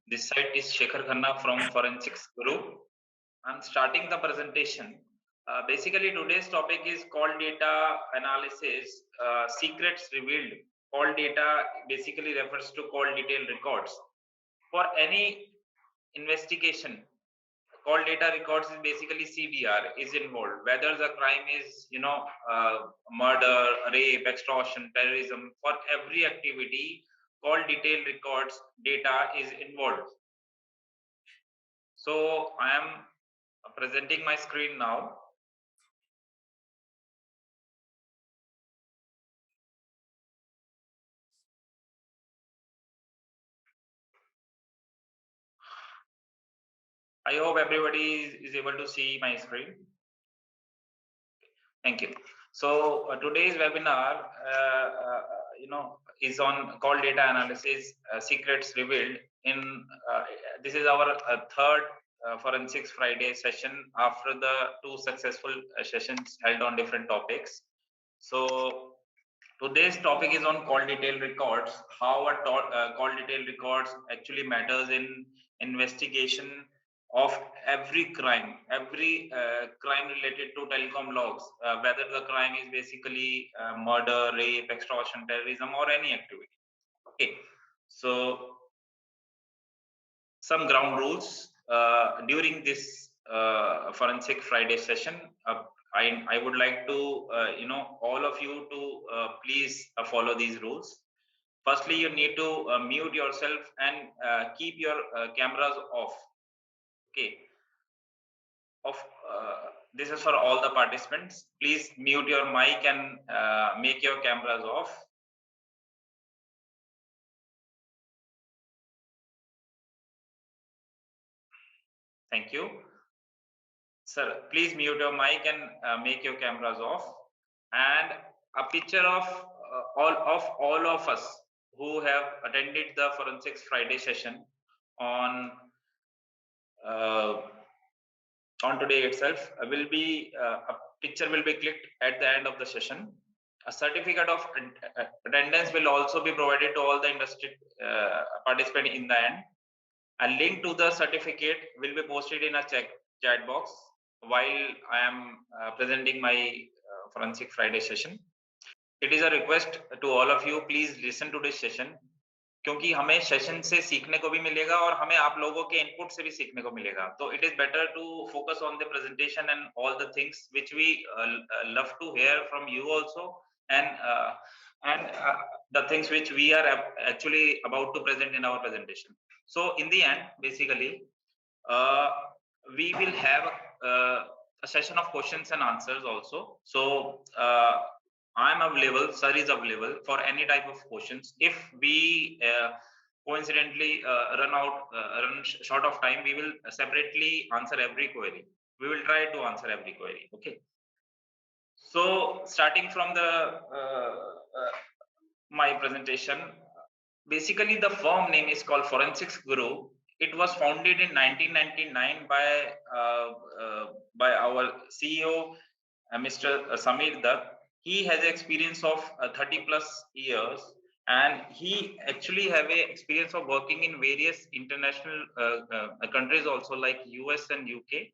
This site is Shekhar Khanna from Forensics Guru. I'm starting the presentation. Basically, today's topic is call data analysis, secrets revealed. Call data basically refers to call detail records. For any investigation, call data records is basically CDR is involved. Whether the crime is, murder, rape, extortion, terrorism, for every activity, call detail records data is involved. So I am presenting my screen now. I hope everybody is able to see my screen. Thank you. So today's webinar, is on call data analysis, secrets revealed. This is our third Forensics Friday session after the two successful sessions held on different topics. So today's topic is on call detail records, how a call detail records actually matters in investigation of every crime related to telecom logs, whether the crime is basically murder, rape, extortion, terrorism, or any activity. Okay, so some ground rules during this Forensic Friday session. I would like to, all of you to please follow these rules. Firstly, you need to mute yourself and keep your cameras off. Okay. This is for all the participants. Please mute your mic and make your cameras off. Thank you. Sir, please mute your mic and make your cameras off. And a picture of all of us who have attended the Forensics Friday session on today itself will be a picture will be clicked at the end of the session. A certificate of attendance will also be provided to all the industry participants in the end. A link to the certificate will be posted in a chat box while I am presenting my Forensic Friday session. It is a request to all of you, please listen to this session, क्योंकि हमें session से सीखने को भी मिलेगा और हमें आप लोगों के इनपुट से भी सीखने को मिलेगा. तो it is better to focus on the presentation and all the things which we love to hear from you also, and the things which we are actually about to present in our presentation. So in the end, basically, we will have a session of questions and answers also. So I'm available, sir is available for any type of questions. If we coincidentally run short of time, we will separately answer every query. We will try to answer every query. Okay. So starting from the my presentation, basically the firm name is called Forensics Guru. It was founded in 1999 by our CEO, Mr. Samir Dutt. He has experience of 30 plus years, and he actually have a experience of working in various international countries also, like US and UK.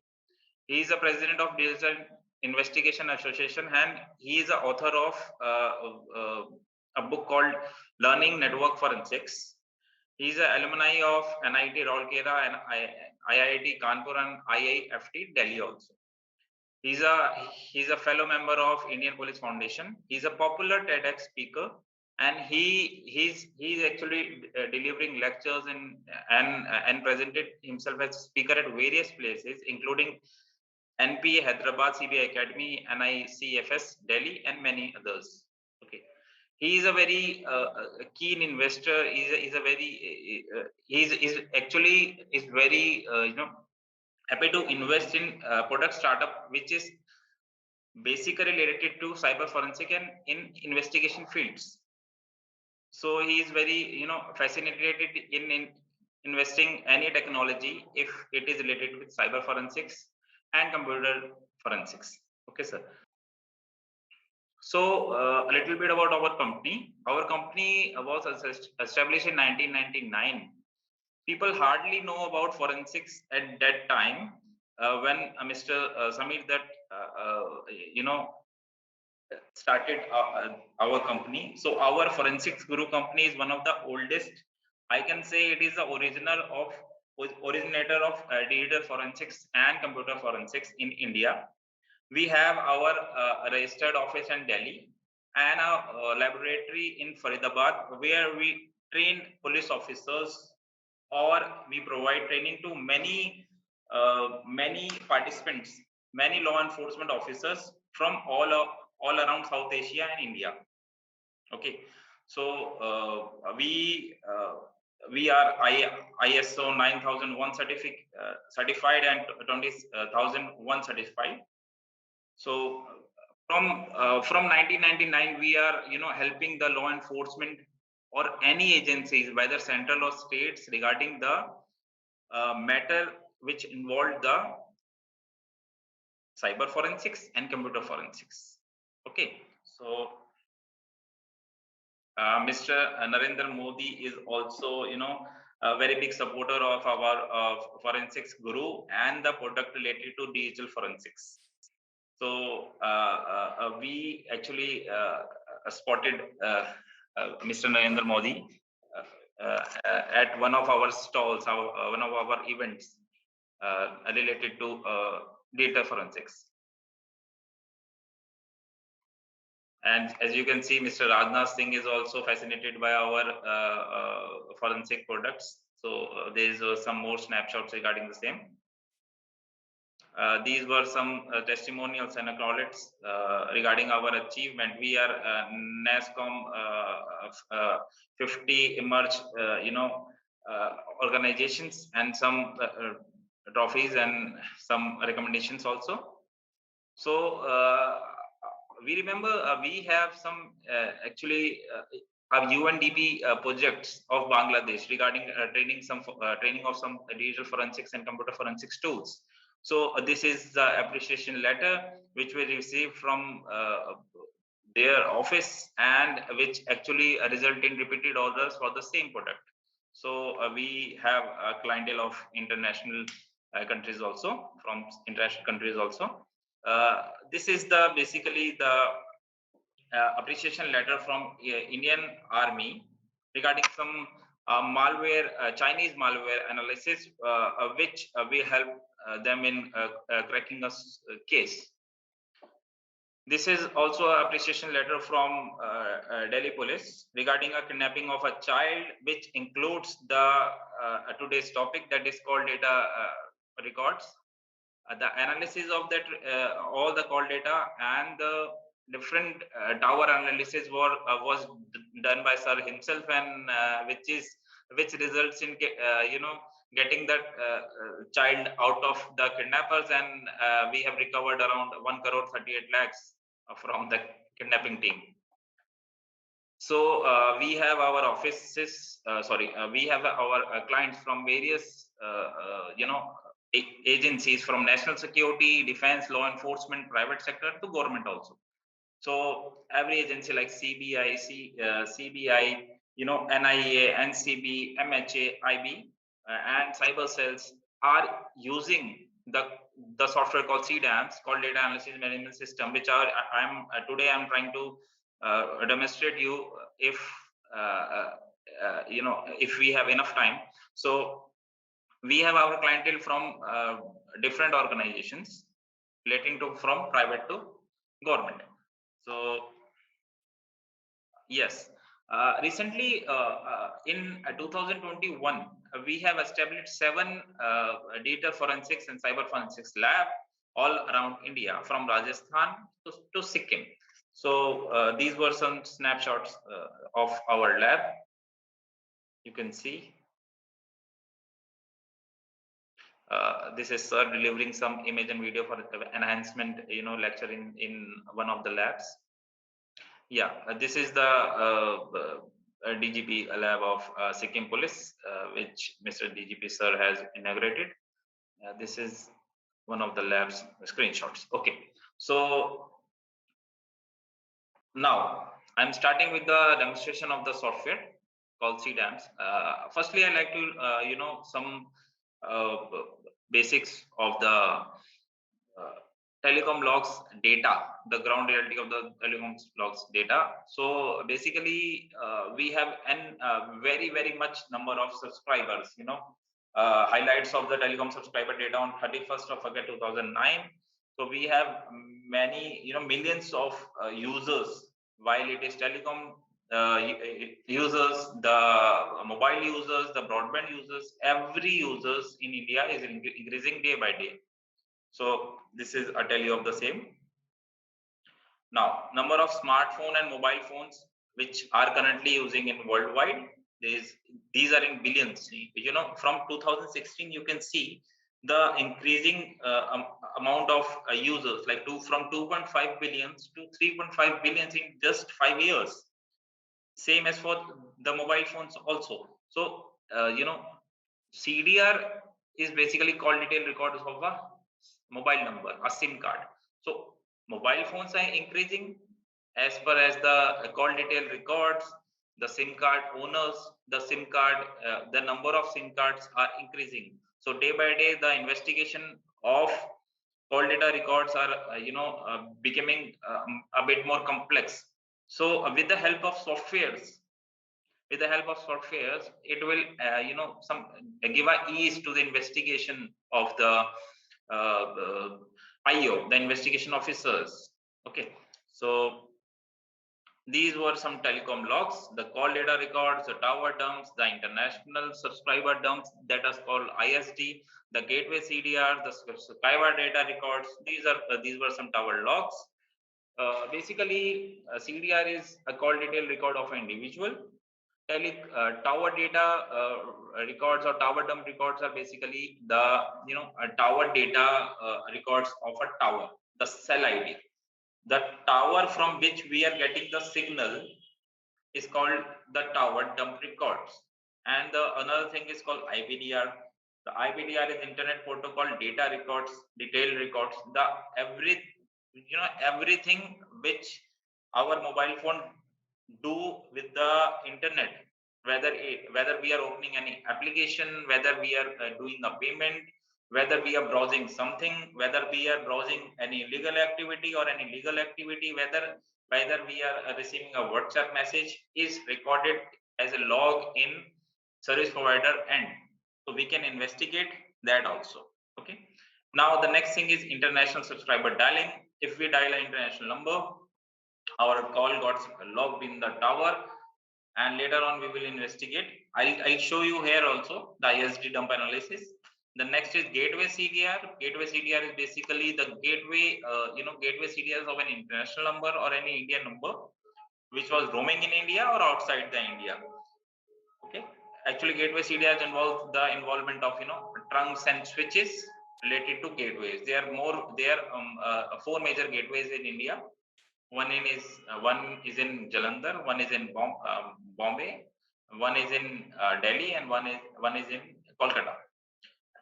He is a president of Digital Investigation Association, and he is the author of a book called Learning Network Forensics. He is an alumni of NIT Rourkela and IIT Kanpur and IIFT Delhi also. He's a fellow member of Indian Police Foundation. He's a popular TEDx speaker, and he's actually delivering lectures and presented himself as speaker at various places, including NPA Hyderabad, CBI Academy, NICFS Delhi, and many others. Okay, he is a very keen investor. He's a very he's actually is very happy to invest in product startup which is basically related to cyber forensic and in investigation fields. So he is very fascinated in investing any technology if it is related with cyber forensics and computer forensics. Okay, sir. So a little bit about our company. Our company was established in 1999, people hardly know about forensics at that time when Mr. Samir that you know started our company. So our Forensics Guru company is one of the oldest. I can say it is the originator of digital forensics and computer forensics in India. We have our registered office in Delhi and a laboratory in Faridabad where we train police officers, or we provide training to many participants, many law enforcement officers from all around South Asia and India. Okay, so we are ISO 9001 certified and 20001 certified. So from 1999, we are helping the law enforcement or any agencies, whether central or states, regarding the matter which involved the cyber forensics and computer forensics. Okay, so Mr. Narendra Modi is also, a very big supporter of our forensics guru and the product related to digital forensics. So we actually spotted Mr. Narendra Modi at one of our stalls, one of our events related to data forensics. And as you can see, Mr. Rajnath Singh is also fascinated by our forensic products. So there's some more snapshots regarding the same. These were some testimonials and acknowledgements regarding our achievement. We are NASSCOM 50 emerge, organizations, and some trophies and some recommendations also. So we remember we have some actually UNDP projects of Bangladesh regarding training of some digital forensics and computer forensics tools. So this is the appreciation letter which we received from their office, and which actually result in repeated orders for the same product. So we have a clientele of international countries also, from international countries also. This is the basically the appreciation letter from Indian Army regarding some malware, Chinese malware analysis, which we help them in cracking a case. This is also an appreciation letter from Delhi Police regarding a kidnapping of a child, which includes the today's topic, that is called data records. The analysis of that all the call data and the different tower analysis was done by sir himself, and which results in getting that child out of the kidnappers, and we have recovered around 1 crore 38 lakhs from the kidnapping team. So we have our offices, we have our clients from various agencies, from national security, defense, law enforcement, private sector to government also. So every agency like CBI, CBI, NIA, NCB, MHA, IB, and cyber cells are using the software called CDAMS, called Data Analysis Management System, which today I'm trying to demonstrate you if if we have enough time. So we have our clientele from different organizations relating to from private to government. So yes, recently in 2021 we have established 7 data forensics and cyber forensics lab all around India, from Rajasthan to Sikkim. So these were some snapshots of our lab. You can see this is sir delivering some image and video for enhancement, lecture in one of the labs. Yeah, this is the DGP lab of Sikkim Police, which Mr. DGP sir has inaugurated. This is one of the lab's screenshots. Okay, so now I'm starting with the demonstration of the software called CDAMs. Firstly, I like to some uh, basics of the telecom logs data, the ground reality of the telecom logs data. So basically, we have an very much number of subscribers. Highlights of the telecom subscriber data on 31st of August 2009. So we have many, millions of users. While it is telecom users, the mobile users, the broadband users, every users in India is increasing day by day. So this is a tally of the same. Now, number of smartphone and mobile phones which are currently using in worldwide, these are in billions. From 2016, you can see the increasing amount of users, like from 2.5 billions to 3.5 billions in just 5 years. Same as for the mobile phones also. So, CDR is basically called detailed records of a mobile number, a SIM card. So mobile phones are increasing as per as the call detail records, the SIM card owners, the SIM card, the number of SIM cards are increasing. So day by day, the investigation of call data records are, becoming a bit more complex. So with the help of softwares, it will some give a ease to the investigation of the IO, the investigation officers. Okay, so these were some telecom logs, the call data records, the tower dumps, the international subscriber dumps, that is called ISD, the gateway CDR, the subscriber data records. These were some tower logs. Basically, CDR is a call detail record of an individual. Tower data records or tower dump records are basically the tower data records of a tower, the cell ID. The tower from which we are getting the signal is called the tower dump records. And the another thing is called IPDR. The IPDR is Internet Protocol Data Records, detailed records. The everything which our mobile phone do with the internet, whether we are opening any application, whether we are doing a payment, whether we are browsing something, whether we are browsing any illegal activity or any legal activity, whether we are receiving a WhatsApp message, is recorded as a log in service provider end. So we can investigate that also. Okay. Now the next thing is international subscriber dialing. If we dial an international number, our call got logged in the tower, and later on we will investigate. I'll show you here also the ISD dump analysis. The next is gateway CDR. Gateway CDR is basically the gateway, gateway CDRs of an international number or any Indian number which was roaming in India or outside the India. Okay. Actually, gateway CDRs involve the involvement of trunks and switches related to gateways. There are four major gateways in India. One is in Jalandhar, one is in Bombay, one is in Delhi, and one is in Kolkata.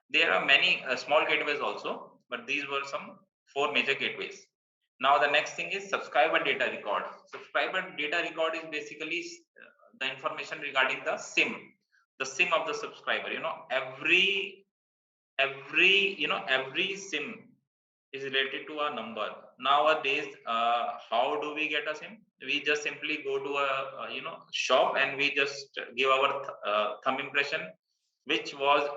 There are many small gateways also, but these were some four major gateways. Now the next thing is subscriber data record. Subscriber data record is basically the information regarding the SIM of the subscriber. Every SIM is related to a number. Nowadays, how do we get a SIM? We just simply go to a shop and we just give our thumb impression, which was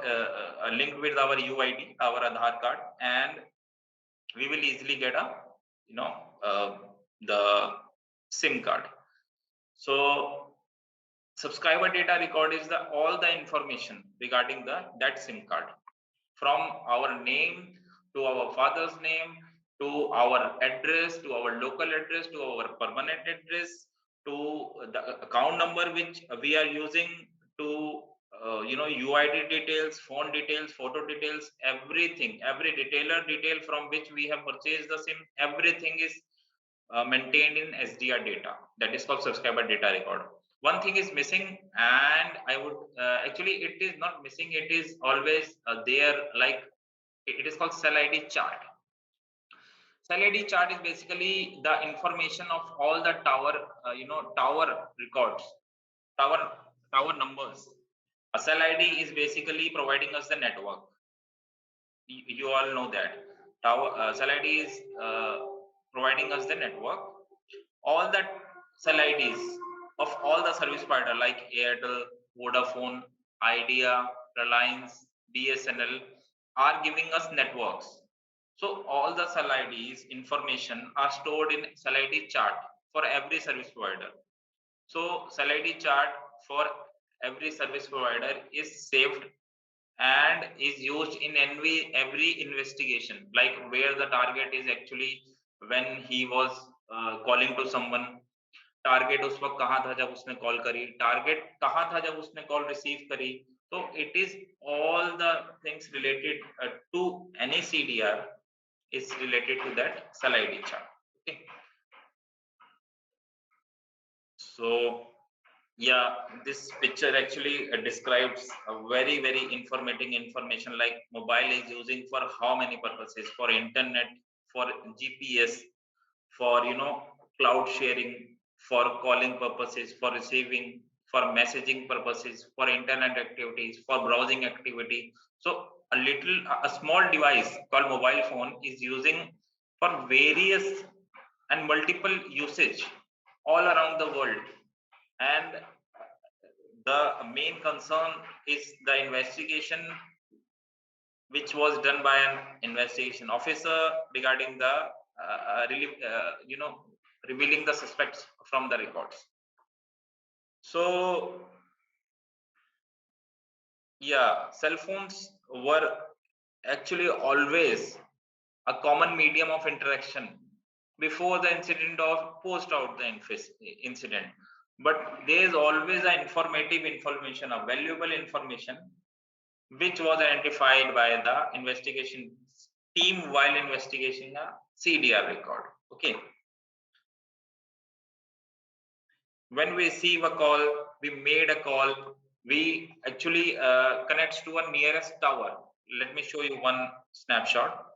linked with our UID, our Aadhaar card, and we will easily get a the SIM card. So subscriber data record is all the information regarding that SIM card, from our name to our father's name, to our address, to our local address, to our permanent address, to the account number which we are using, to UID details, phone details, photo details, everything, every detailer detail from which we have purchased the SIM, everything is maintained in SDR data. That is called subscriber data record. One thing is missing, and I would actually, it is not missing, it is always there, like it is called cell ID chart. Cell ID chart is basically the information of all the tower, tower records, tower tower numbers. A cell ID is basically providing us the network. You all know that tower cell ID is providing us the network. All the cell IDs of all the service provider like Airtel, Vodafone, Idea, Reliance, BSNL are giving us networks. So all the cell IDs information are stored in cell ID chart for every service provider. So cell ID chart for every service provider is saved and is used in every investigation, like where the target is actually when he was calling to someone. Target उस वक्त कहाँ था जब उसने call करी, target कहाँ था जब उसने कॉल रिसीव करी. तो it is all the things related to any CDR is related to that cell ID chart. Okay, so yeah, this picture actually describes a very informative information, like mobile is using for how many purposes: for internet, for GPS, for cloud sharing, for calling purposes, for receiving, for messaging purposes, for internet activities, for browsing activity. So a small device called mobile phone is using for various and multiple usage all around the world. And the main concern is the investigation which was done by an investigation officer regarding the revealing the suspects from the records. So yeah, cell phones were actually always a common medium of interaction before the incident or post out the incident. But there is always an informative information, a valuable information, which was identified by the investigation team while investigating a CDR record. Okay. When we receive a call, we made a call, we actually connects to a nearest tower. Let me show you one snapshot.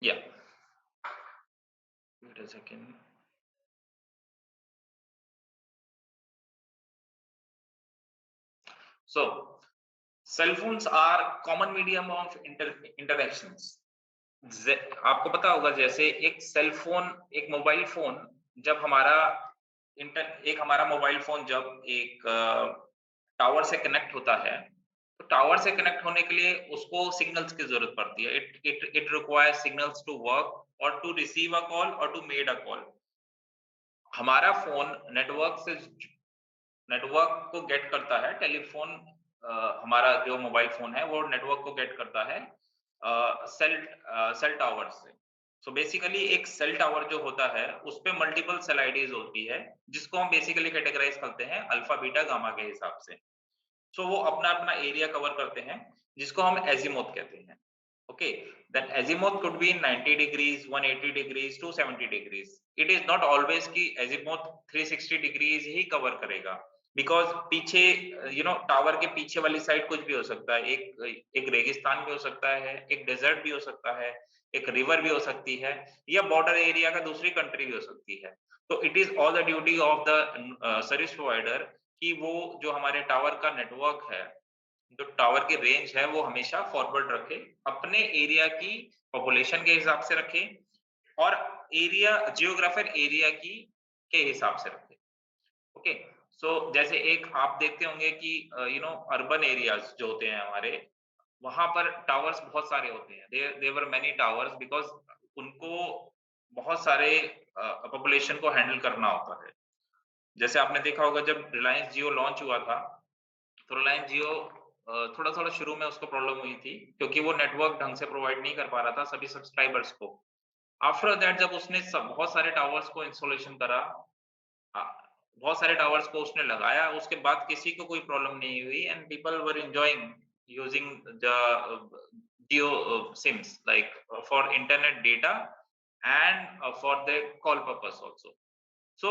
Yeah. Wait a second. So cell phones are common medium of interactions. आपको पता होगा जैसे एक cell phone, एक mobile phone जब एक हमारा mobile phone जब एक टावर से कनेक्ट होता है, तो टावर से कनेक्ट होने के लिए उसको सिग्नल्स की जरूरत पड़ती है. It requires signals to work और टू रिसीव अ कॉल और टू मेड अ कॉल. हमारा फोन नेटवर्क को गेट करता है. टेलीफोन हमारा जो मोबाइल फोन है वो नेटवर्क को गेट करता है सेल टावर से. सो बेसिकली एक सेल टावर जो होता है उस पे मल्टीपल सेल आईडीज होती है, जिसको हम बेसिकली कैटेगराइज करते हैं अल्फा बीटा गामा के हिसाब से. सो वो अपना अपना एरिया कवर करते हैं, जिसको हम एजीमुथ कहते हैं. Okay, then azimuth could be in 90 degrees, 180 degrees, 270 degrees. It is not always कि azimuth 360 degrees ही cover करेगा, because पीछे टावर के पीछे वाली साइड कुछ भी हो सकता है. एक रेगिस्तान भी हो सकता है, एक डेजर्ट भी हो सकता है, एक रिवर भी हो सकती है, या बॉर्डर एरिया का दूसरी कंट्री भी हो सकती है. तो it is all the duty of the service provider कि वो जो हमारे टावर का नेटवर्क है, जो टावर की रेंज है, वो हमेशा फॉरवर्ड रखे, अपने एरिया की पॉपुलेशन के हिसाब से रखे और एरिया जियोग्राफिक एरिया की के हिसाब से रखे. ओके, सो जैसे एक आप देखते होंगे कि अर्बन एरियाज जो होते हैं हमारे, वहां पर टावर्स बहुत सारे होते हैं. There were many towers because उनको बहुत सारे पॉपुलेशन को हैंडल करना होता है. जैसे आपने देखा होगा जब रिलायंस जियो लॉन्च हुआ था, तो रिलायंस जियो थोड़ा थोड़ा शुरू में उसको प्रॉब्लम हुई थी क्योंकि वो नेटवर्क ढंग से प्रोवाइड नहीं कर पा रहा था सभी सब्सक्राइबर्स को. आफ्टर दैट जब उसने बहुत सारे टावर्स को इंस्टॉलेशन करा, बहुत सारे टावर्स को उसने लगाया, उसके बाद किसी को कोई प्रॉब्लम नहीं हुई and people were enjoying using the Jio SIMs like for internet data and for the call purpose also. So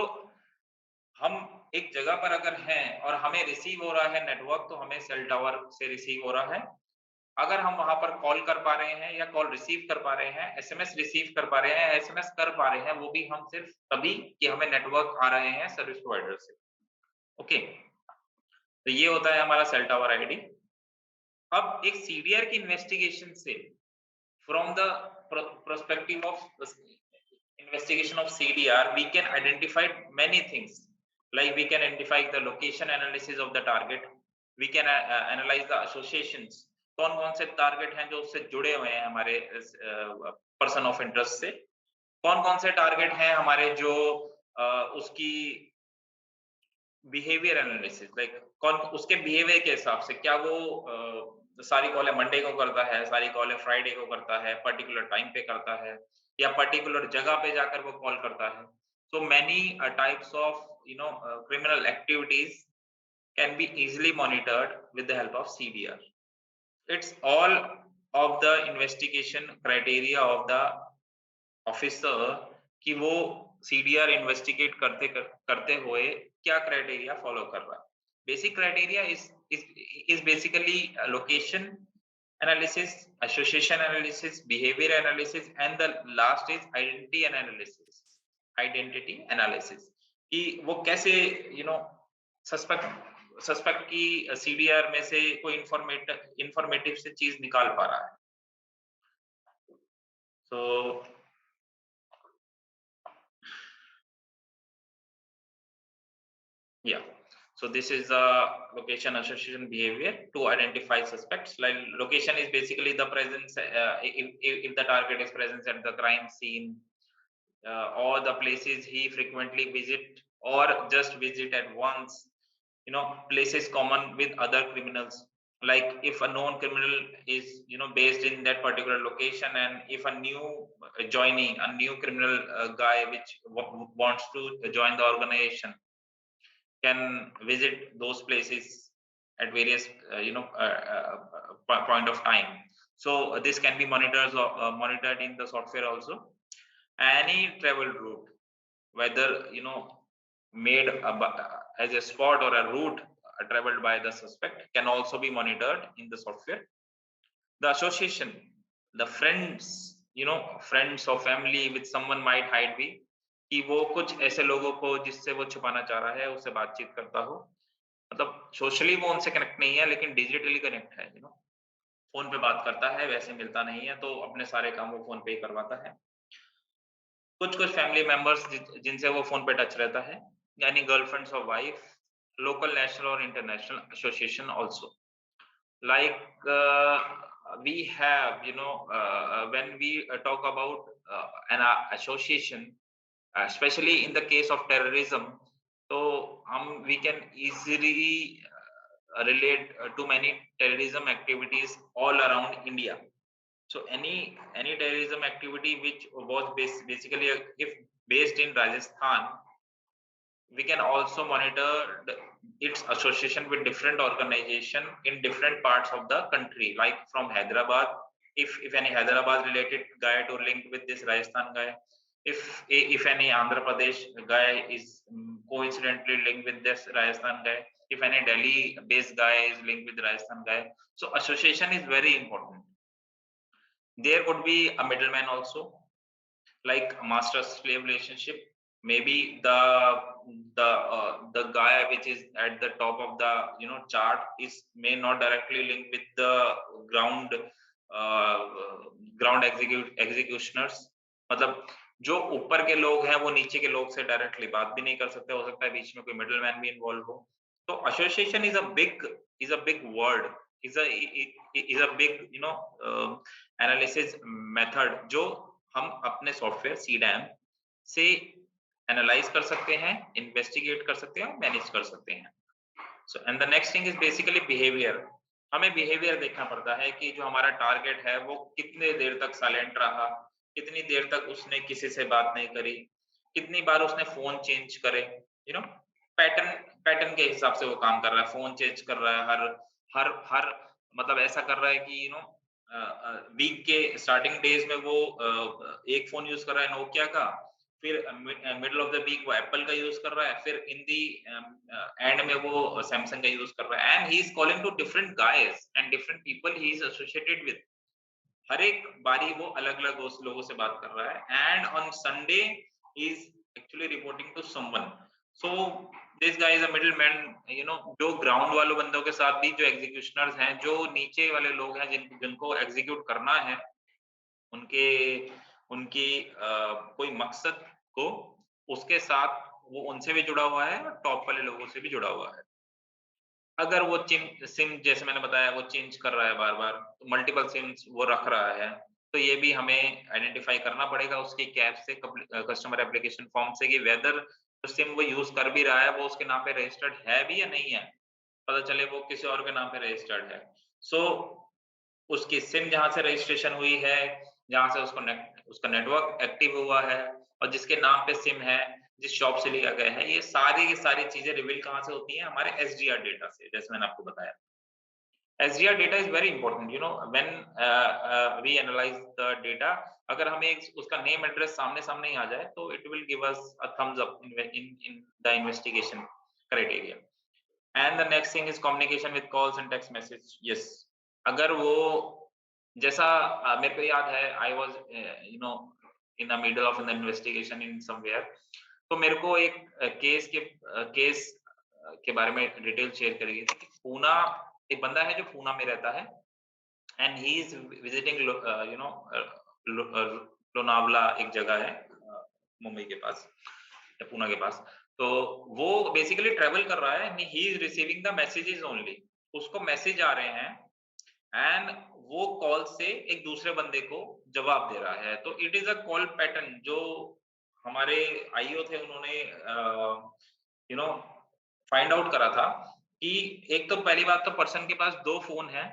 हम एक जगह पर अगर हैं और हमें रिसीव हो रहा है नेटवर्क, तो हमें सेल टावर से रिसीव हो रहा है. अगर हम वहां पर कॉल कर पा रहे हैं या कॉल रिसीव कर पा रहे हैं, एसएमएस रिसीव कर पा रहे हैं, एसएमएस कर पा रहे हैं, वो भी हम सिर्फ तभी कि हमें नेटवर्क आ रहे हैं सर्विस प्रोवाइडर से। ओके, तो ये होता है हमारा सेल टावर आईडी। अब एक सीडीआर की इन्वेस्टिगेशन से, from the perspective of investigation of CDR, we can identify many things. Like we can identify the location analysis of the target, we can analyze the associations, कौन कौन से target हैं जो उससे जुड़े हुए हैं हमारे पर्सन ऑफ इंटरेस्ट से, कौन कौन से टारगेट हैं हमारे जो उसकी बिहेवियर एनालिसिस, लाइक कौन उसके बिहेवियर के हिसाब से, क्या वो सारी कॉलें मंडे को करता है, सारी कॉलें फ्राइडे को करता है, पर्टिकुलर टाइम पे करता है, या पर्टिकुलर जगह पे जाकर वो कॉल करता है। So many types of criminal activities can be easily monitored with the help of CDR. It's all of the investigation criteria of the officer कि वो सीडीआर इन्वेस्टिगेट करते हुए क्या क्राइटेरिया फॉलो कर रहा है। Basic criteria is basically location analysis, association analysis, behaviour analysis, and the last is identity analysis कि वो कैसे सस्पेक्ट की सीडीआर में से कोई इंफॉर्मेटिव से चीज निकाल पा रहा है। सो yeah, so this is the location association behavior to identify suspects. Like location is basically the presence, if the target is present at the crime scene, or the places he frequently visit or just visit at once, places common with other criminals. Like if a known criminal is based in that particular location, and if a new joining a new criminal guy which wants to join the organization can visit those places at various point of time. So this can be monitored in the software also. Any travel route, whether made as a spot or a route traveled by the suspect, can also be monitored in the software. The association, the friends or family with someone might hide be, कि वो कुछ ऐसे लोगों को जिससे वो छुपाना चाह रहा है उससे बातचीत करता हो, मतलब सोशली वो उनसे कनेक्ट नहीं है लेकिन डिजिटली कनेक्ट है, फोन पे बात करता है, वैसे मिलता नहीं है, तो अपने सारे काम वो फोन पे ही करवाता है। कुछ फैमिली मेंबर्स जिनसे वो फोन पे टच रहता है, यानी गर्लफ्रेंड्स और वाइफ, लोकल, नेशनल और international association also. Like we have when we talk about an association, especially in the case of terrorism, so we can easily relate to many terrorism activities all around India. So any terrorism activity which was basically if based in Rajasthan, we can also monitor its association with different organization in different parts of the country. Like from Hyderabad, if any Hyderabad related guy to link with this Rajasthan guy, if any Andhra Pradesh guy is coincidentally linked with this Rajasthan guy, if any Delhi based guy is linked with Rajasthan guy, so association is very important. There could be a middleman also, like master slave relationship. Maybe the guy which is at the top of the chart is may not directly link with the ground executioners, मतलब जो ऊपर के लोग हैं वो नीचे के लोग से डायरेक्टली बात भी नहीं कर सकते, हो सकता है बीच में कोई मिडलमैन भी इन्वॉल्व हो। तो association is a big word, is a big analysis method जो हम अपने सॉफ्टवेयर सीडैम से एनालाइज कर सकते हैं, इन्वेस्टिगेट कर सकते हैं और मैनेज कर सकते हैं। So and the next thing is basically behaviour. हमें बिहेवियर देखना पड़ता है कि जो हमारा टारगेट है वो कितने देर तक साइलेंट रहा, कितनी देर तक उसने किसी से बात नहीं करी, कितनी बार उसने फोन चेंज करे, पैटर्न के हिसाब से वो काम कर रहा है, फोन चेंज कर रहा है हर मतलब ऐसा कर रहा है कि वीक के स्टार्टिंग डेज में वो एक फोन यूज कर रहा है नोकिया का, फिर मिडल ऑफ द वीक वो एप्पल का यूज कर रहा है, फिर इन दी एंड में वो सैमसंग का यूज कर रहा है, and he is calling to different guys and different people he is associated with. हर एक बारी वो अलग अलग उस लोगों से बात कर रहा है, and on Sunday is actually reporting to someone. So this guy is a middle man, you know, जो ग्राउंड वालों बंदों के साथ भी जो एग्जीक्यूशनर्स हैं, जो नीचे वाले लोग हैं जिनको एग्जीक्यूट करना है, उनके उनकी कोई मकसद को, उसके साथ वो उनसे भी जुड़ा हुआ है और टॉप वाले लोगों से भी जुड़ा हुआ है। अगर वो सिम जैसे मैंने बताया वो चेंज कर रहा है बार-बार, तो मल्टीपल सिम्स वो रख रहा है, तो ये भी हमें आइडेंटिफाई करना पड़ेगा उसकी कैप से, कस्टमर एप्लीकेशन फॉर्म से, कि वेदर जो सिम वो यूज़ कर भी रहा है, वो उसके नाम पे रजिस्टर्ड है भी या नहीं है। पता चले वो किसी और के नाम पे रजिस्टर्ड है। सो उसकी सिम जहाँ से रजिस्ट्रेशन हुई है, जहाँ से उसका नेटवर्क एक्टिव हुआ है, और जिसके नाम पे सिम है, जिस शॉप से लिया गया है, ये सारी की सारी चीज़ें रिवील कहाँ से होती हैं? हमारे एसडीआर डेटा से, जैसे मैंने आपको बताया। SDR data is very important, you know, when we analyse the data, अगर हमें उसका नेम एड्रेस सामने-सामने ही आ जाए, तो it will give us a thumbs up in the investigation criteria. And the next thing is communication with calls and text message. Yes, अगर वो जैसा मेरे को याद है, I was you know in the middle of N investigation in somewhere, तो मेरे को एक केस के बारे में डिटेल शेयर करी गई थी कि पूना, एक बंदा है जो पूना में रहता है, and he is visiting you know Lonavala, एक जगह है मुंबई के पास या पूना के पास। तो वो बेसिकली ट्रेवल कर रहा है, he is receiving the messages only, उसको मैसेज आ रहे हैं, एंड वो कॉल से एक दूसरे बंदे को जवाब दे रहा है। तो it is a call pattern जो हमारे आईओ थे, उन्होंने यू नो फाइंड आउट करा था कि एक तो पहली बात तो पर्सन के पास दो फोन है,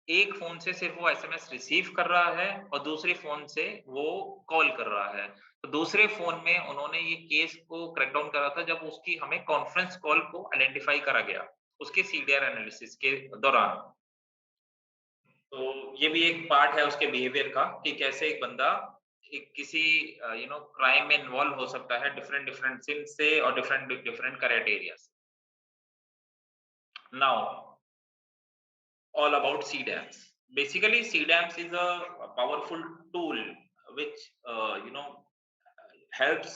एक फोन से सिर्फ वो एसएमएस रिसीव कर रहा है और दूसरे फोन से वो कॉल कर रहा है। तो दूसरे फोन में उन्होंने ये केस को क्रैक डाउन करा था जब उसकी हमें कॉन्फ्रेंस कॉल को आइडेंटिफाई करा गया उसके सीडीआर एनालिसिस के दौरान। तो ये भी एक पार्ट है उसके बिहेवियर का कि कैसे एक बंदा एक किसी यू नो क्राइम में इन्वॉल्व हो सकता है डिफरेंट डिफरेंट सिम से और डिफरेंट डिफरेंट क्राइटेरिया से। Now all about CDAMs. Basically, CDAMs is a powerful tool which helps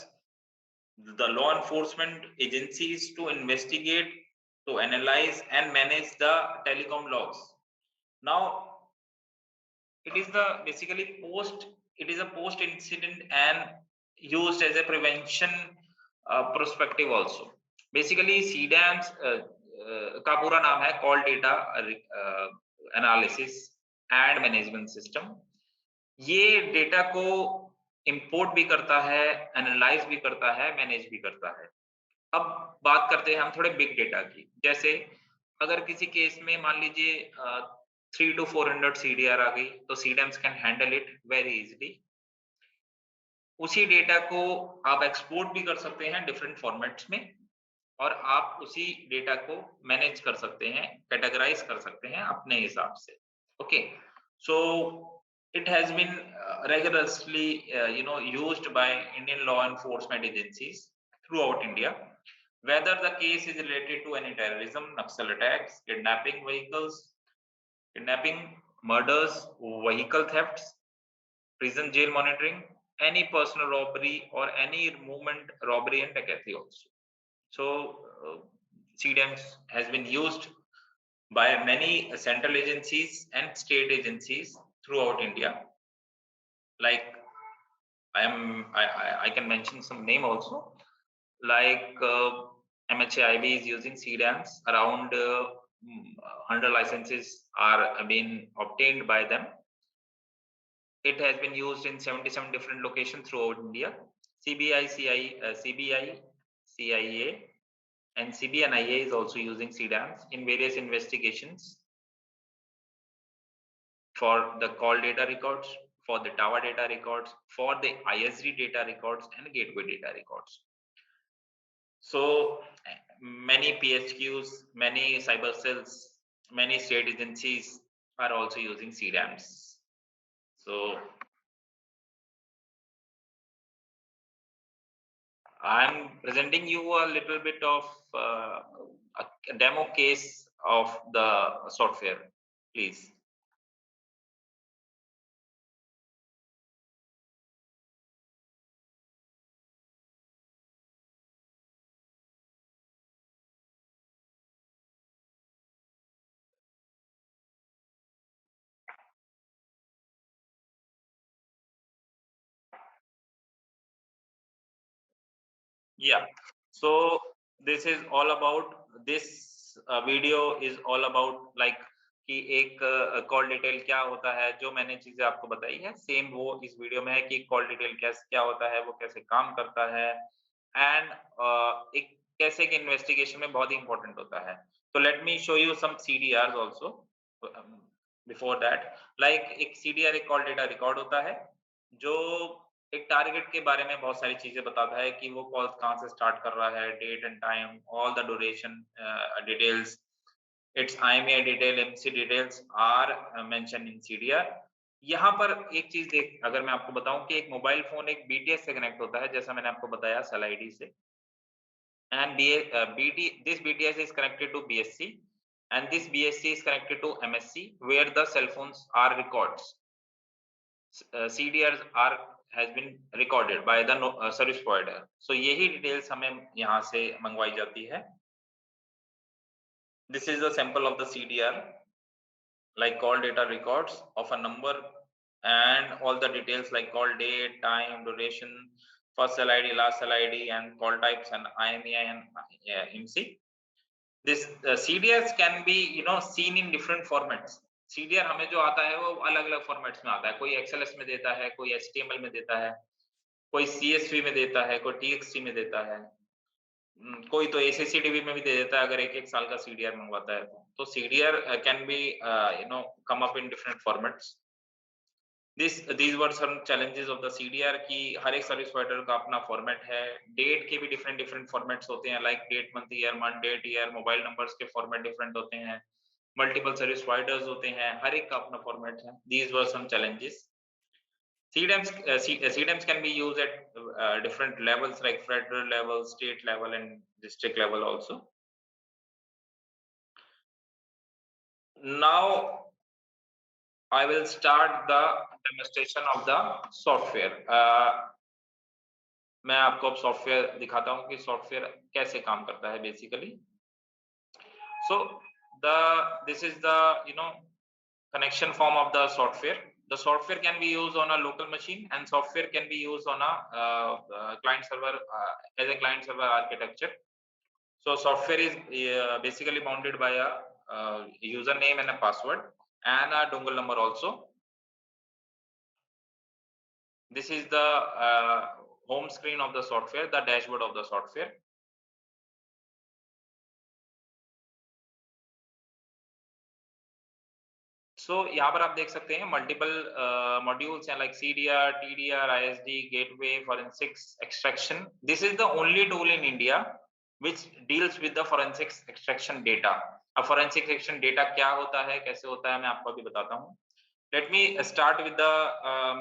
the law enforcement agencies to investigate, to analyze, and manage the telecom logs. Now, it is the basically post. It is a post incident and used as a prevention perspective also. Basically, CDAMs का पूरा नाम है call data analysis and management system. ये data को import भी करता है, analyse भी करता है, मैनेज भी करता है। अब बात करते हैं हम थोड़े बिग डेटा की। जैसे अगर किसी केस में मान लीजिए 3 to 400 सीडीआर आ गई, तो CDMs can handle it very easily. उसी डेटा को आप एक्सपोर्ट भी कर सकते हैं डिफरेंट फॉर्मेट्स में, और आप उसी डेटा को मैनेज कर सकते हैं, कैटेगराइज कर सकते हैं अपने हिसाब से। Okay, so it has been rigorously used by Indian law enforcement agencies throughout India, whether the case is related to any terrorism, Naxal attacks, kidnapping, murders, vehicle thefts, prison jail monitoring, any personal robbery, or any movement robbery and dacoity also. So CDMs has been used by many central agencies and state agencies throughout India. Like I can mention some name also. Like MHAIB is using CDMs. Around 100 licenses are being obtained by them. It has been used in 77 different locations throughout India. CBI, CIA, and CBNIA is also using CDAMs in various investigations for the call data records, for the tower data records, for the ISD data records, and gateway data records. So many PHQs, many cyber cells, many state agencies are also using CDAMs. So I'm presenting you a little bit of a demo case of the software, please. Yeah. So this is all about this video is all about like कि एक call detail क्या होता है, जो मैंने चीजें आपको बताई है सेम वो इस वीडियो में है कि कॉल डिटेल कैसे क्या होता है, वो कैसे काम करता है एंड एक कैसे एक इन्वेस्टिगेशन में बहुत ही इंपॉर्टेंट होता है. तो let me show you some CDRs also before that. Like एक CDR एक कॉल डेटा रिकॉर्ड होता है जो एक टारगेट के बारे में बहुत सारी चीजें बताता है कि वो कॉल कहाँ से स्टार्ट कर रहा है, date and time, all the duration details, its IMEI detail, MC details are mentioned in CDR. यहाँ पर एक चीज देख, अगर मैं आपको बताऊं कि एक मोबाइल फोन एक BTS से कनेक्ट होता है, जैसा मैंने आपको बताया सेल आईडी से, and this BTS is connected to BSC, and this BSC is connected to MSC, where the cell phones are records. CDRs are has been recorded by the service provider. So यही details हमें यहाँ से मंगवाई जाती है. This is a sample of the CDR, like call data records of a number and all the details like call date, time, duration, first cell ID, last cell ID, and call types and IMEI and MC. This CDRs can be seen in different formats. CDR हमें जो आता है वो अलग अलग formats में आता है. कोई XLS में देता है, कोई HTML में देता है, कोई CSV में देता है, कोई TXT में देता है, कोई तो ACCDB में भी दे देता है अगर एक एक साल का CDR मंगवाता है तो CDR can be come up in different formats. these were some challenges of the CDR कि हर एक सर्विस प्रोवाइडर का अपना फॉर्मेट है. डेट के भी डिफरेंट फॉर्मेट्स होते हैं, like date, month, year, month, date, year. Mobile numbers के फॉर्मेट डिफरेंट होते हैं, मल्टीपल सर्विस प्रोवाइडर्स होते हैं, हर एक का अपना फॉर्मेट है. these were some challenges. CDMs can be used at different levels like federal level, state level, and district level also. Now I will start the demonstration of the software. मैं आपको अब software दिखाता हूँ कि software कैसे काम करता है basically. So this is the connection form of the software. The software can be used on a local machine and software can be used on a client server as a client server architecture. So software is basically bounded by a username and a password and a dongle number also. This is the home screen of the software, the dashboard of the software. So यहाँ पर आप देख सकते हैं multiple modules हैं, like CDR, TDR, ISD, gateway, forensics, extraction. This is the only tool in India which deals with the forensics extraction data. अब forensic extraction data क्या होता है, कैसे होता है, मैं आपको अभी बताता हूँ. Let me start with the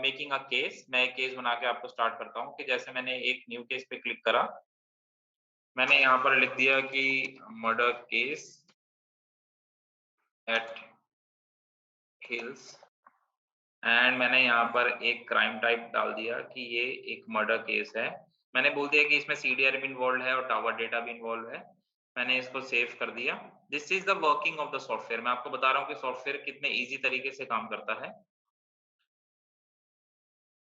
making a case. मैं एक केस बना के आपको स्टार्ट करता हूँ कि जैसे मैंने एक न्यू केस पे क्लिक करा, मैंने यहाँ पर लिख दिया कि murder case at hills and मैंने यहाँ पर एक क्राइम टाइप डाल दिया कि ये एक मर्डर केस है. मैंने बोल दिया कि इसमें CDR भी इन्वॉल्व है और टावर डेटा भी इन्वॉल्व है. मैंने इसको सेव कर दिया. This is the working of the software. मैं आपको बता रहा हूँ कि सॉफ्टवेयर कितने इजी तरीके से काम करता है.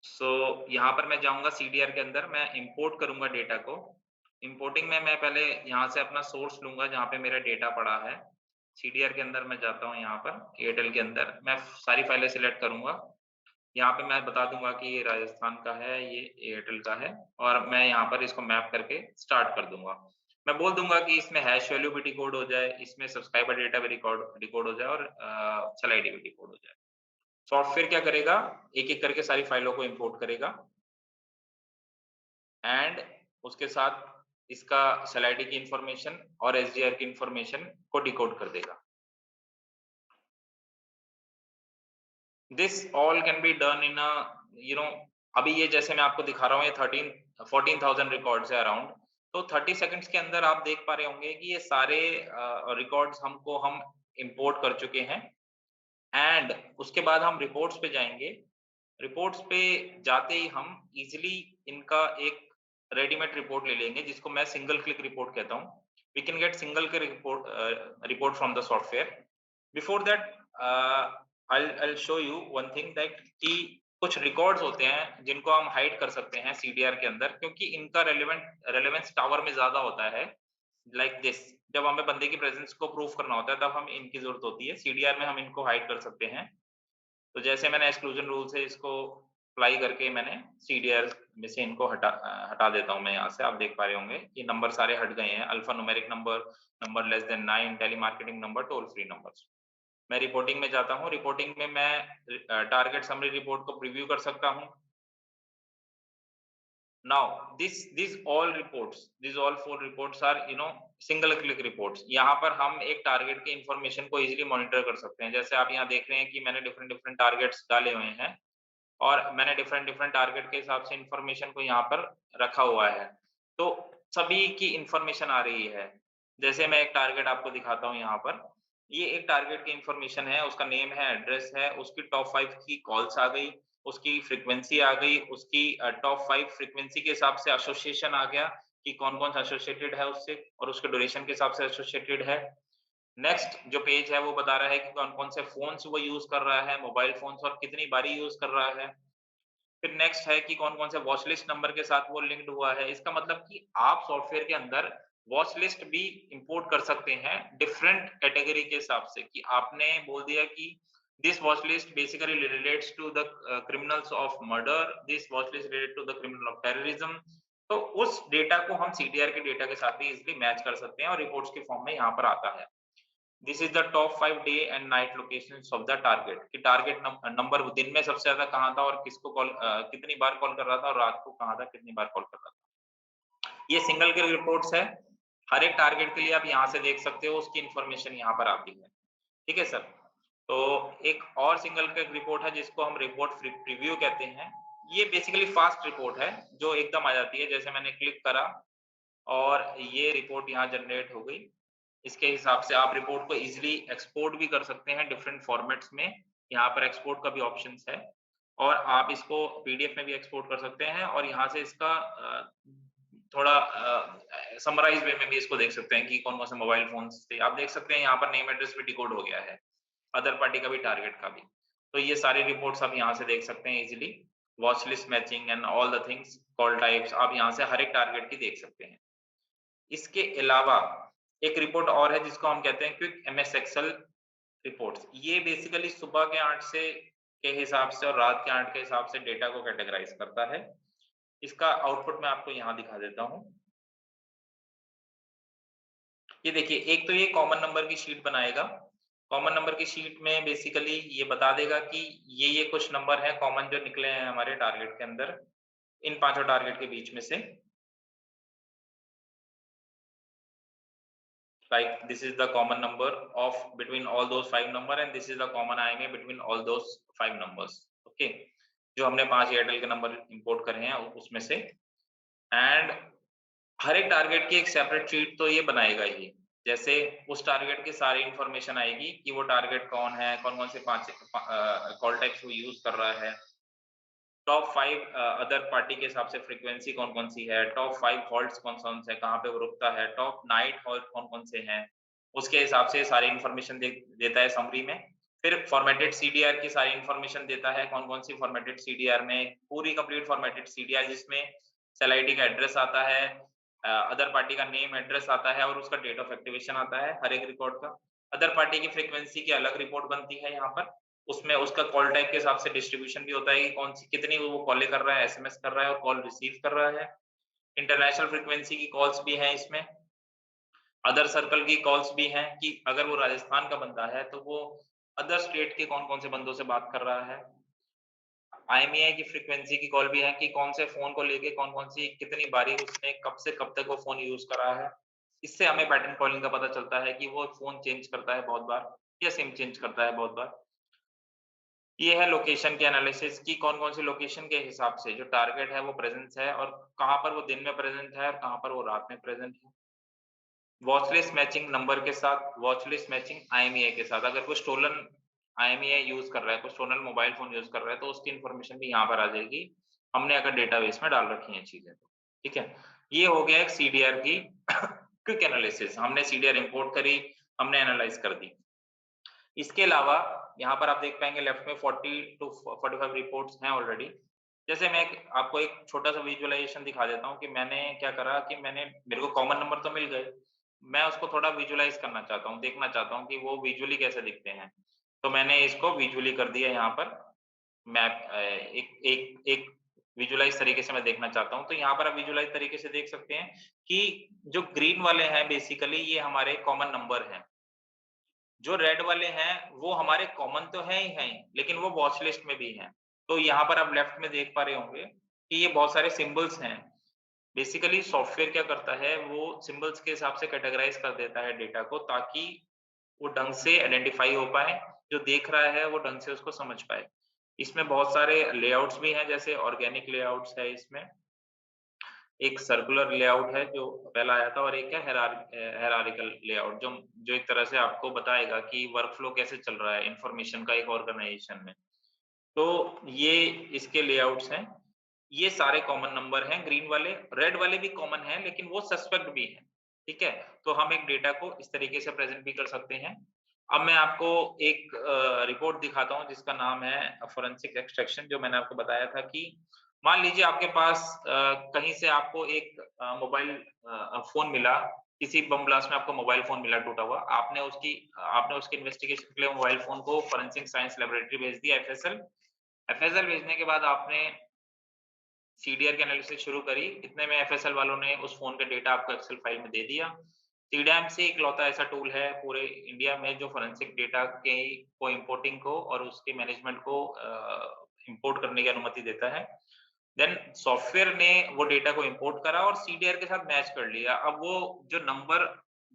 सो यहाँ पर मैं जाऊंगा CDR के अंदर, मैं इंपोर्ट करूंगा डेटा को. इंपोर्टिंग में मैं पहले यहाँ से अपना सोर्स लूंगा जहाँ पे मेरा डेटा पड़ा है. CDR के अंदर मैं जाता हूँ, यहाँ पर एयरटेल के अंदर मैं सारी फाइलें सिलेक्ट करूंगा. यहाँ पे मैं बता दूंगा कि ये राजस्थान का है, ये एयरटेल का है, और मैं यहाँ पर इसको मैप करके स्टार्ट कर दूंगा. मैं बोल दूंगा कि इसमें हैश वैल्यू भी डिकोड हो जाए, इसमें सब्सक्राइबर डेटा भी डिकोड हो जाए और सेल आईडी भी डिकोड हो जाए. सॉफ्टवेयर क्या करेगा, एक एक करके सारी फाइलों को इंपोर्ट करेगा एंड उसके साथ इसका सेल आईडी की इंफॉर्मेशन और SDR की इंफॉर्मेशन को डिकोड कर देगा. This all can be done in a अभी ये जैसे मैं आपको दिखा रहा हूँ, ये 14,000 रिकॉर्ड्स है अराउंड। तो 30 सेकंड्स के अंदर आप देख पा रहे होंगे कि ये सारे रिकॉर्ड्स हम इंपोर्ट कर चुके हैं। एंड उसके बाद हम रिपोर्ट्स पे जाएंगे। रिपोर्ट्स पे जाते ही हम इजीली इनका एक रेडीमेड रिपोर्ट ले लेंगे, जिसको मैं सिंगल क्लिक रिपोर्ट कहता हूँ। We can get single click report from the software. Before that I'll show you one thing that कि कुछ रिकॉर्ड्स होते हैं जिनको हम हाइड कर सकते हैं सीडीआर के अंदर, क्योंकि इनका रेलेवेंस टावर में ज्यादा होता है। लाइक दिस, जब हमें बंदे की प्रेजेंस को प्रूफ करना होता है तब हम इनकी जरूरत होती है। सीडीआर में हम इनको हाइड कर सकते हैं। तो जैसे मैंने एक्सक्लूजन रूल से इसको अप्लाई करके मैंने सीडीआर में से इनको हटा देता हूँ मैं यहाँ से। आप देख पा रहे होंगे ये नंबर सारे हट गए हैं। Alphanumeric number, number less than 9, telemarketing number, toll free numbers. मैं रिपोर्टिंग में जाता हूँ। रिपोर्टिंग में मैं टारगेट समरी रिपोर्ट को प्रीव्यू कर सकता हूँ। Now, these all 4 reports are single click reports. यहाँ पर हम एक टारगेट के इंफॉर्मेशन को इजीली मॉनिटर कर सकते हैं। जैसे आप यहाँ देख रहे हैं कि मैंने डिफरेंट डिफरेंट टारगेट्स डाले हुए हैं और मैंने डिफरेंट डिफरेंट टारगेट के हिसाब से इंफॉर्मेशन को यहाँ पर रखा हुआ है। तो सभी की इंफॉर्मेशन आ रही है। जैसे मैं एक टारगेट आपको दिखाता हूँ यहाँ पर। ये एक टारगेट की इंफॉर्मेशन है, उसका नेम है, एड्रेस है, उसकी टॉप 5 की कॉल्स आ गई, उसकी फ्रीक्वेंसी आ गई, उसकी टॉप 5 फ्रीक्वेंसी के हिसाब से एसोसिएशन आ गया कि कौन-कौन सा एसोसिएटेड है उससे, और उसके ड्यूरेशन के हिसाब से एसोसिएटेड है। नेक्स्ट जो पेज है वो बता रहा है कि कौन-कौन से फ़ोन्स वो यूज़ कर रहा है, मोबाइल फ़ोन्स, और कितनी बारी यूज़ कर रहा है। फिर नेक्स्ट है कि कौन-कौन से वॉच लिस्ट नंबर के साथ वो लिंक्ड हुआ है। इसका मतलब कि आप सॉफ्टवेयर के अंदर वॉच लिस्ट भी इंपोर्ट कर सकते हैं डिफरेंट कैटेगरी के हिसाब से, कि आपने बोल दिया कि this watch list basically relates to the criminals of murder, this watch list related to the criminal of terrorism. तो उस डेटा को हम सीडीआर के डेटा के साथ भी इजीली मैच कर सकते हैं और रिपोर्ट्स के फॉर्म में यहाँ पर आता है। This is the top 5 day and night locations of the target, कि टारगेट नंबर दिन में सबसे ज्यादा कहाँ था और किसको कॉल कितनी बार कॉल कर रहा था, और रात को कहाँ था, कितनी बार कॉल कर रहा था। ये सिंगल के रिपोर्ट्स है। हर एक टारगेट के लिए आप यहाँ से देख सकते हो, उसकी इंफॉर्मेशन यहाँ पर आती है। ठीक है सर। तो एक और सिंगल क्लिक रिपोर्ट है जिसको हम रिपोर्ट प्रीव्यू कहते हैं। ये बेसिकली फास्ट रिपोर्ट है जो एकदम आ जाती है। जैसे मैंने क्लिक करा और ये रिपोर्ट यहाँ जनरेट हो गई। इसके हिसाब से आप रिपोर्ट को इजीली एक्सपोर्ट भी कर सकते हैं डिफरेंट फॉर्मेट्स में। यहाँ पर एक्सपोर्ट का भी ऑप्शंस है और आप इसको पीडीएफ में भी एक्सपोर्ट कर सकते हैं, और यहाँ से इसका थोड़ा समराइज वे में भी इसको देख सकते हैं कि कौन कौन से मोबाइल फोन थे। आप देख सकते हैं यहाँ पर नेम एड्रेस भी डिकोड हो गया है, अदर पार्टी का भी, टारगेट का भी। तो ये सारे रिपोर्ट्स आप यहाँ से देख सकते हैं easily. Watch list matching and all the things, call types, आप यहाँ से हर एक टारगेट की देख सकते हैं। इसके अलावा एक रिपोर्ट और है जिसको हम कहते हैं क्विक एमएस एक्सेल रिपोर्ट्स। ये बेसिकली सुबह के 8 से के हिसाब से और रात के 8 के हिसाब से डेटा को कैटेगराइज करता है। इसका आउटपुट मैं आपको यहाँ दिखा देता हूँ। ये देखिए, एक तो ये कॉमन नंबर की शीट बनाएगा। कॉमन नंबर की शीट में बेसिकली ये बता देगा कि ये कुछ नंबर है कॉमन जो निकले हैं हमारे टारगेट के अंदर, इन पांचों टारगेट के बीच में से। Like this is the common number of between all those 5 number and this is the common IMA between all those 5 numbers. Okay, जो हमने 5 एयरटेल के नंबर इंपोर्ट करे हैं उसमें से। एंड हर एक टारगेट की एक सेपरेट शीट तो ये बनाएगा ही। जैसे उस टारगेट की सारी इंफॉर्मेशन आएगी कि वो टारगेट कौन है, कौन कौन से 5 कॉल टाइप्स वो यूज कर रहा है, टॉप 5 अदर पार्टी के हिसाब से फ्रीक्वेंसी कौन कौन सी है, टॉप 5 हॉल्ट्स कौन कौन से, कहाँ पे वो रुकता है, टॉप नाइट हॉल्ट कौन कौन से हैं, उसके हिसाब से सारी इंफॉर्मेशन देता है समरी में। फिर फॉर्मेटेड सीडीआर की सारी इंफॉर्मेशन देता है, कौन कौन सी फॉर्मेटेड सीडीआर में, पूरी कंप्लीट फॉर्मेटेड सीडीआर जिसमें सेल आईडी का एड्रेस आता है, अदर पार्टी का नेम एड्रेस आता है और उसका डेट ऑफ एक्टिवेशन आता है हर एक रिकॉर्ड का। अदर पार्टी की फ्रीक्वेंसी की अलग रिपोर्ट बनती है यहाँ पर। उसमें उसका कॉल टाइप के हिसाब से डिस्ट्रीब्यूशन भी होता है कि कौन सी कितनी वो कॉलें कर रहा है, एसएमएस कर रहा है और कॉल रिसीव कर रहा है। इंटरनेशनल फ्रीक्वेंसी की कॉल्स भी हैं इसमें, अदर सर्कल की कॉल्स भी हैं कि अगर वो राजस्थान का बंदा है तो वो अदर स्टेट के कौन कौन से बंदों से बात कर रहा है। आईएमईआई की फ्रीक्वेंसी की कॉल भी है कि कौन से फोन को लेके कौन कौन सी कितनी बारी उसने कब से कब तक वो फोन यूज करा है। इससे हमें पैटर्न कॉलिंग का पता चलता है कि वो फोन चेंज करता है बहुत बार या सिम चेंज करता है बहुत बार। ये है लोकेशन के एनालिसिस की कौन-कौन सी लोकेशन के हिसाब से जो टारगेट है वो प्रेज़ेंस है और कहाँ पर वो दिन में प्रेज़ेंट है और कहाँ पर वो रात में प्रेज़ेंट है। वॉच लिस्ट मैचिंग नंबर के साथ, वॉच लिस्ट मैचिंग आईएमईआई के साथ। अगर कोई स्टोलन आईएमईआई यूज़ कर रहा है, कोई स्टोलन मोबाइल फ़ोन यूज़ कर रहा है, तो उसकी इन्फॉर्मेशन भी यहाँ पर आ जाएगी। हमने अगर डेटाबेस में डाल रखी हैं चीज़ें तो, ठीक है? ये हो गया एक सीडीआर की क्विक एनालिसिस। हमने सीडीआर इम्पोर्ट करी, हमने एनालाइज़ कर दी। इसके अलावा यहाँ पर आप देख पाएँगे लेफ्ट में 40 टू 45 रिपोर्ट्स हैं ऑलरेडी। जैसे मैं एक आपको एक छोटा-सा विजुअलाइज़ेशन दिखा देता हूँ कि मैंने क्या करा कि मेरे को कॉमन नंबर तो मिल गए। मैं उसको थोड़ा विजुअलाइज़ करना चाहता हूँ, देखना चाहता हूँ कि वो विजुअली कैसे दिखते हैं। तो मैंने इसको विजुअली कर दिया यहाँ पर मैप एक एक एक विजुअलाइज़ तरीके से मैं देखना चाहता हूँ। तो यहाँ पर आप विजुअलाइज़ तरीके से देख सकते हैं कि जो ग्रीन वाले हैं बेसिकली ये हमारे कॉमन नंबर हैं। जो रेड वाले हैं, वो हमारे कॉमन तो हैं ही हैं, लेकिन वो वॉच लिस्ट में भी हैं। तो यहाँ पर आप लेफ्ट में देख पा रहे होंगे कि ये बहुत सारे सिम्बल्स हैं। बेसिकली सॉफ्टवेयर क्या करता है, वो सिम्बल्स के हिसाब से कैटेगराइज़ कर देता है डेटा को ताकि वो ढंग से आइडेंटिफ़ाई हो पाए, जो देख रहा है वो ढंग से उसको समझ पाए। इसमें बहुत सारे लेआउट्स भी हैं, जैसे ऑर्गेनिक लेआउट्स है इसमें। एक सर्कुलर लेआउट है जो पहला आया था और एक है हायरार्किकल लेआउट जो जो एक तरह से आपको बताएगा कि वर्कफ्लो कैसे चल रहा है इन्फॉर्मेशन का एक ऑर्गेनाइजेशन में। तो ये इसके लेआउट्स हैं। ये सारे कॉमन नंबर हैं ग्रीन वाले, रेड वाले भी कॉमन हैं लेकिन वो सस्पेक्ट भी हैं, ठीक है? तो हम एक डेटा को इस तरीके से प्रेज़ेंट भी कर सकते हैं। अब मैं आपको एक रिपोर्ट दिखाता हूँ जिसका नाम है फोरेंसिक एक्सट्रैक्शन जो मैंने आपको बताया था कि मान लीजिए आपके पास कहीं से आपको एक मोबाइल फ़ोन मिला, किसी बम ब्लास्ट में आपको मोबाइल फ़ोन मिला टूटा हुआ। आपने उसकी इन्वेस्टिगेशन के लिए मोबाइल फ़ोन को फोरेंसिक साइंस लैबोरेटरी भेज दिया एफएसएल। एफएसएल भेजने के बाद आपने सीडीआर की एनालिसिस शुरू करी। इतने में एफएसएल वालों ने उस फ़ोन का डेटा आपको एक्सेल फाइल में दे दिया। सीडैम्सी इकलौता ऐसा टूल है पूरे इंडिया में जो फोरेंसिक डेटा के को इम्पोर्टिंग को और उसके मैनेजमेंट को इम्पोर्ट करने की अनुमति देता है। देन सॉफ्टवेयर ने वो डेटा को इम्पोर्ट करा और सीडीआर के साथ मैच कर लिया। अब वो जो नंबर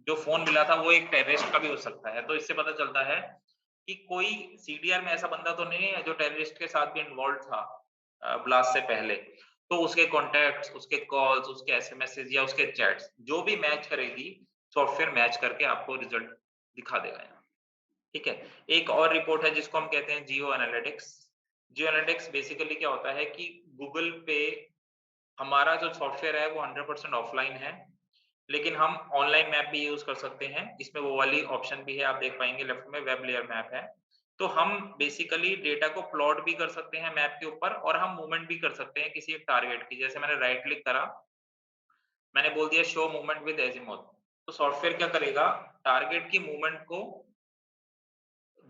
जो फ़ोन मिला था वो एक टेररिस्ट का भी हो सकता है। तो इससे पता चलता है कि कोई सीडीआर में ऐसा बंदा तो नहीं है जो टेररिस्ट के साथ भी इन्वॉल्व था ब्लास्ट से पहले। तो उसके कॉन्टैक्ट्स, उसके कॉल्स, उसके एसएमएसेस या उसके चैट्स जो भी मैच करेगी, सॉफ्टवेयर मैच करके आपको रिजल्ट दिखा देगा यहाँ, ठीक है? एक और रिपोर्ट है जिसको हम कहते हैं जियो एनालिटिक्स। जियो एनालिटिक्स बेसिकली क्या होता है कि गूगल पे हमारा जो सॉफ्टवेयर है वो 100% ऑफलाइन है, लेकिन हम ऑनलाइन मैप भी यूज़ कर सकते हैं। इसमें वो वाली ऑप्शन भी है, आप देख पाएँगे लेफ्ट में वेब लेयर मैप है। तो हम बेसिकली डेटा को प्लॉट भी कर सकते हैं मैप के ऊपर और हम मूवमेंट भी कर सकते हैं किसी एक टारगेट की। जैसे मैंने राइट क्लिक करा, मैंने बोल दिया शो मूवमेंट विद अज़ीमुथ। तो सॉफ्टवेयर क्या करेगा, टारगेट की मूवमेंट को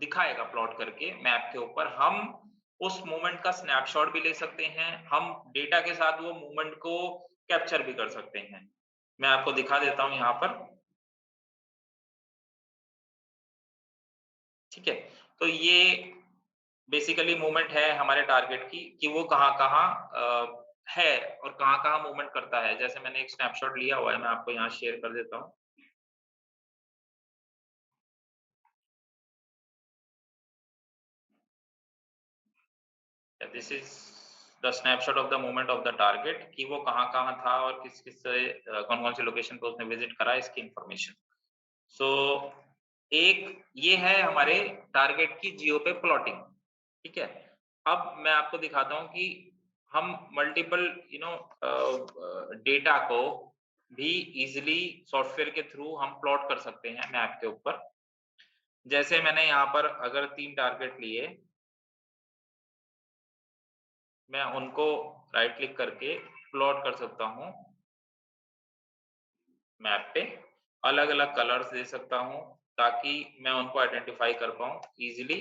दिखाएगा प्लॉट करके मैप के ऊपर। हम उस मूवमेंट का स्नैपशॉट भी ले सकते हैं, हम डेटा के साथ वो मूवमेंट को कैप्चर भी कर सकते हैं। मैं आपको दिखा देता हूँ यहाँ पर, ठीक है? तो ये बेसिकली मूवमेंट है हमारे टारगेट की कि वो कहाँ-कहाँ है और कहाँ-कहाँ मूवमेंट करता है। जैसे मैंने एक स्नैपशॉट लिया हुआ है, मैं आपको यहाँ शेयर कर देता हूँ। This is the snapshot of the movement of the target कि वो कहाँ-कहाँ था और किस-किस से कौन-कौन सी लोकेशन पे उसने विज़िट करा इसकी इन्फॉर्मेशन। सो एक ये है हमारे टारगेट की जियो पे प्लॉटिंग, ठीक है? अब मैं आपको दिखाता हूँ कि हम मल्टीपल डेटा को भी इज़िली सॉफ्टवेयर के थ्रू हम प्लॉट कर सकते हैं मैप के ऊपर। जैसे मैंने यहाँ पर अगर 3 टारगेट लिए, मैं उनको राइट क्लिक करके प्लॉट कर सकता हूँ मैप पे। अलग-अलग कलर्स दे सकता हूँ ताकि मैं उनको आइडेंटिफ़ाई कर पाऊँ ईज़िली।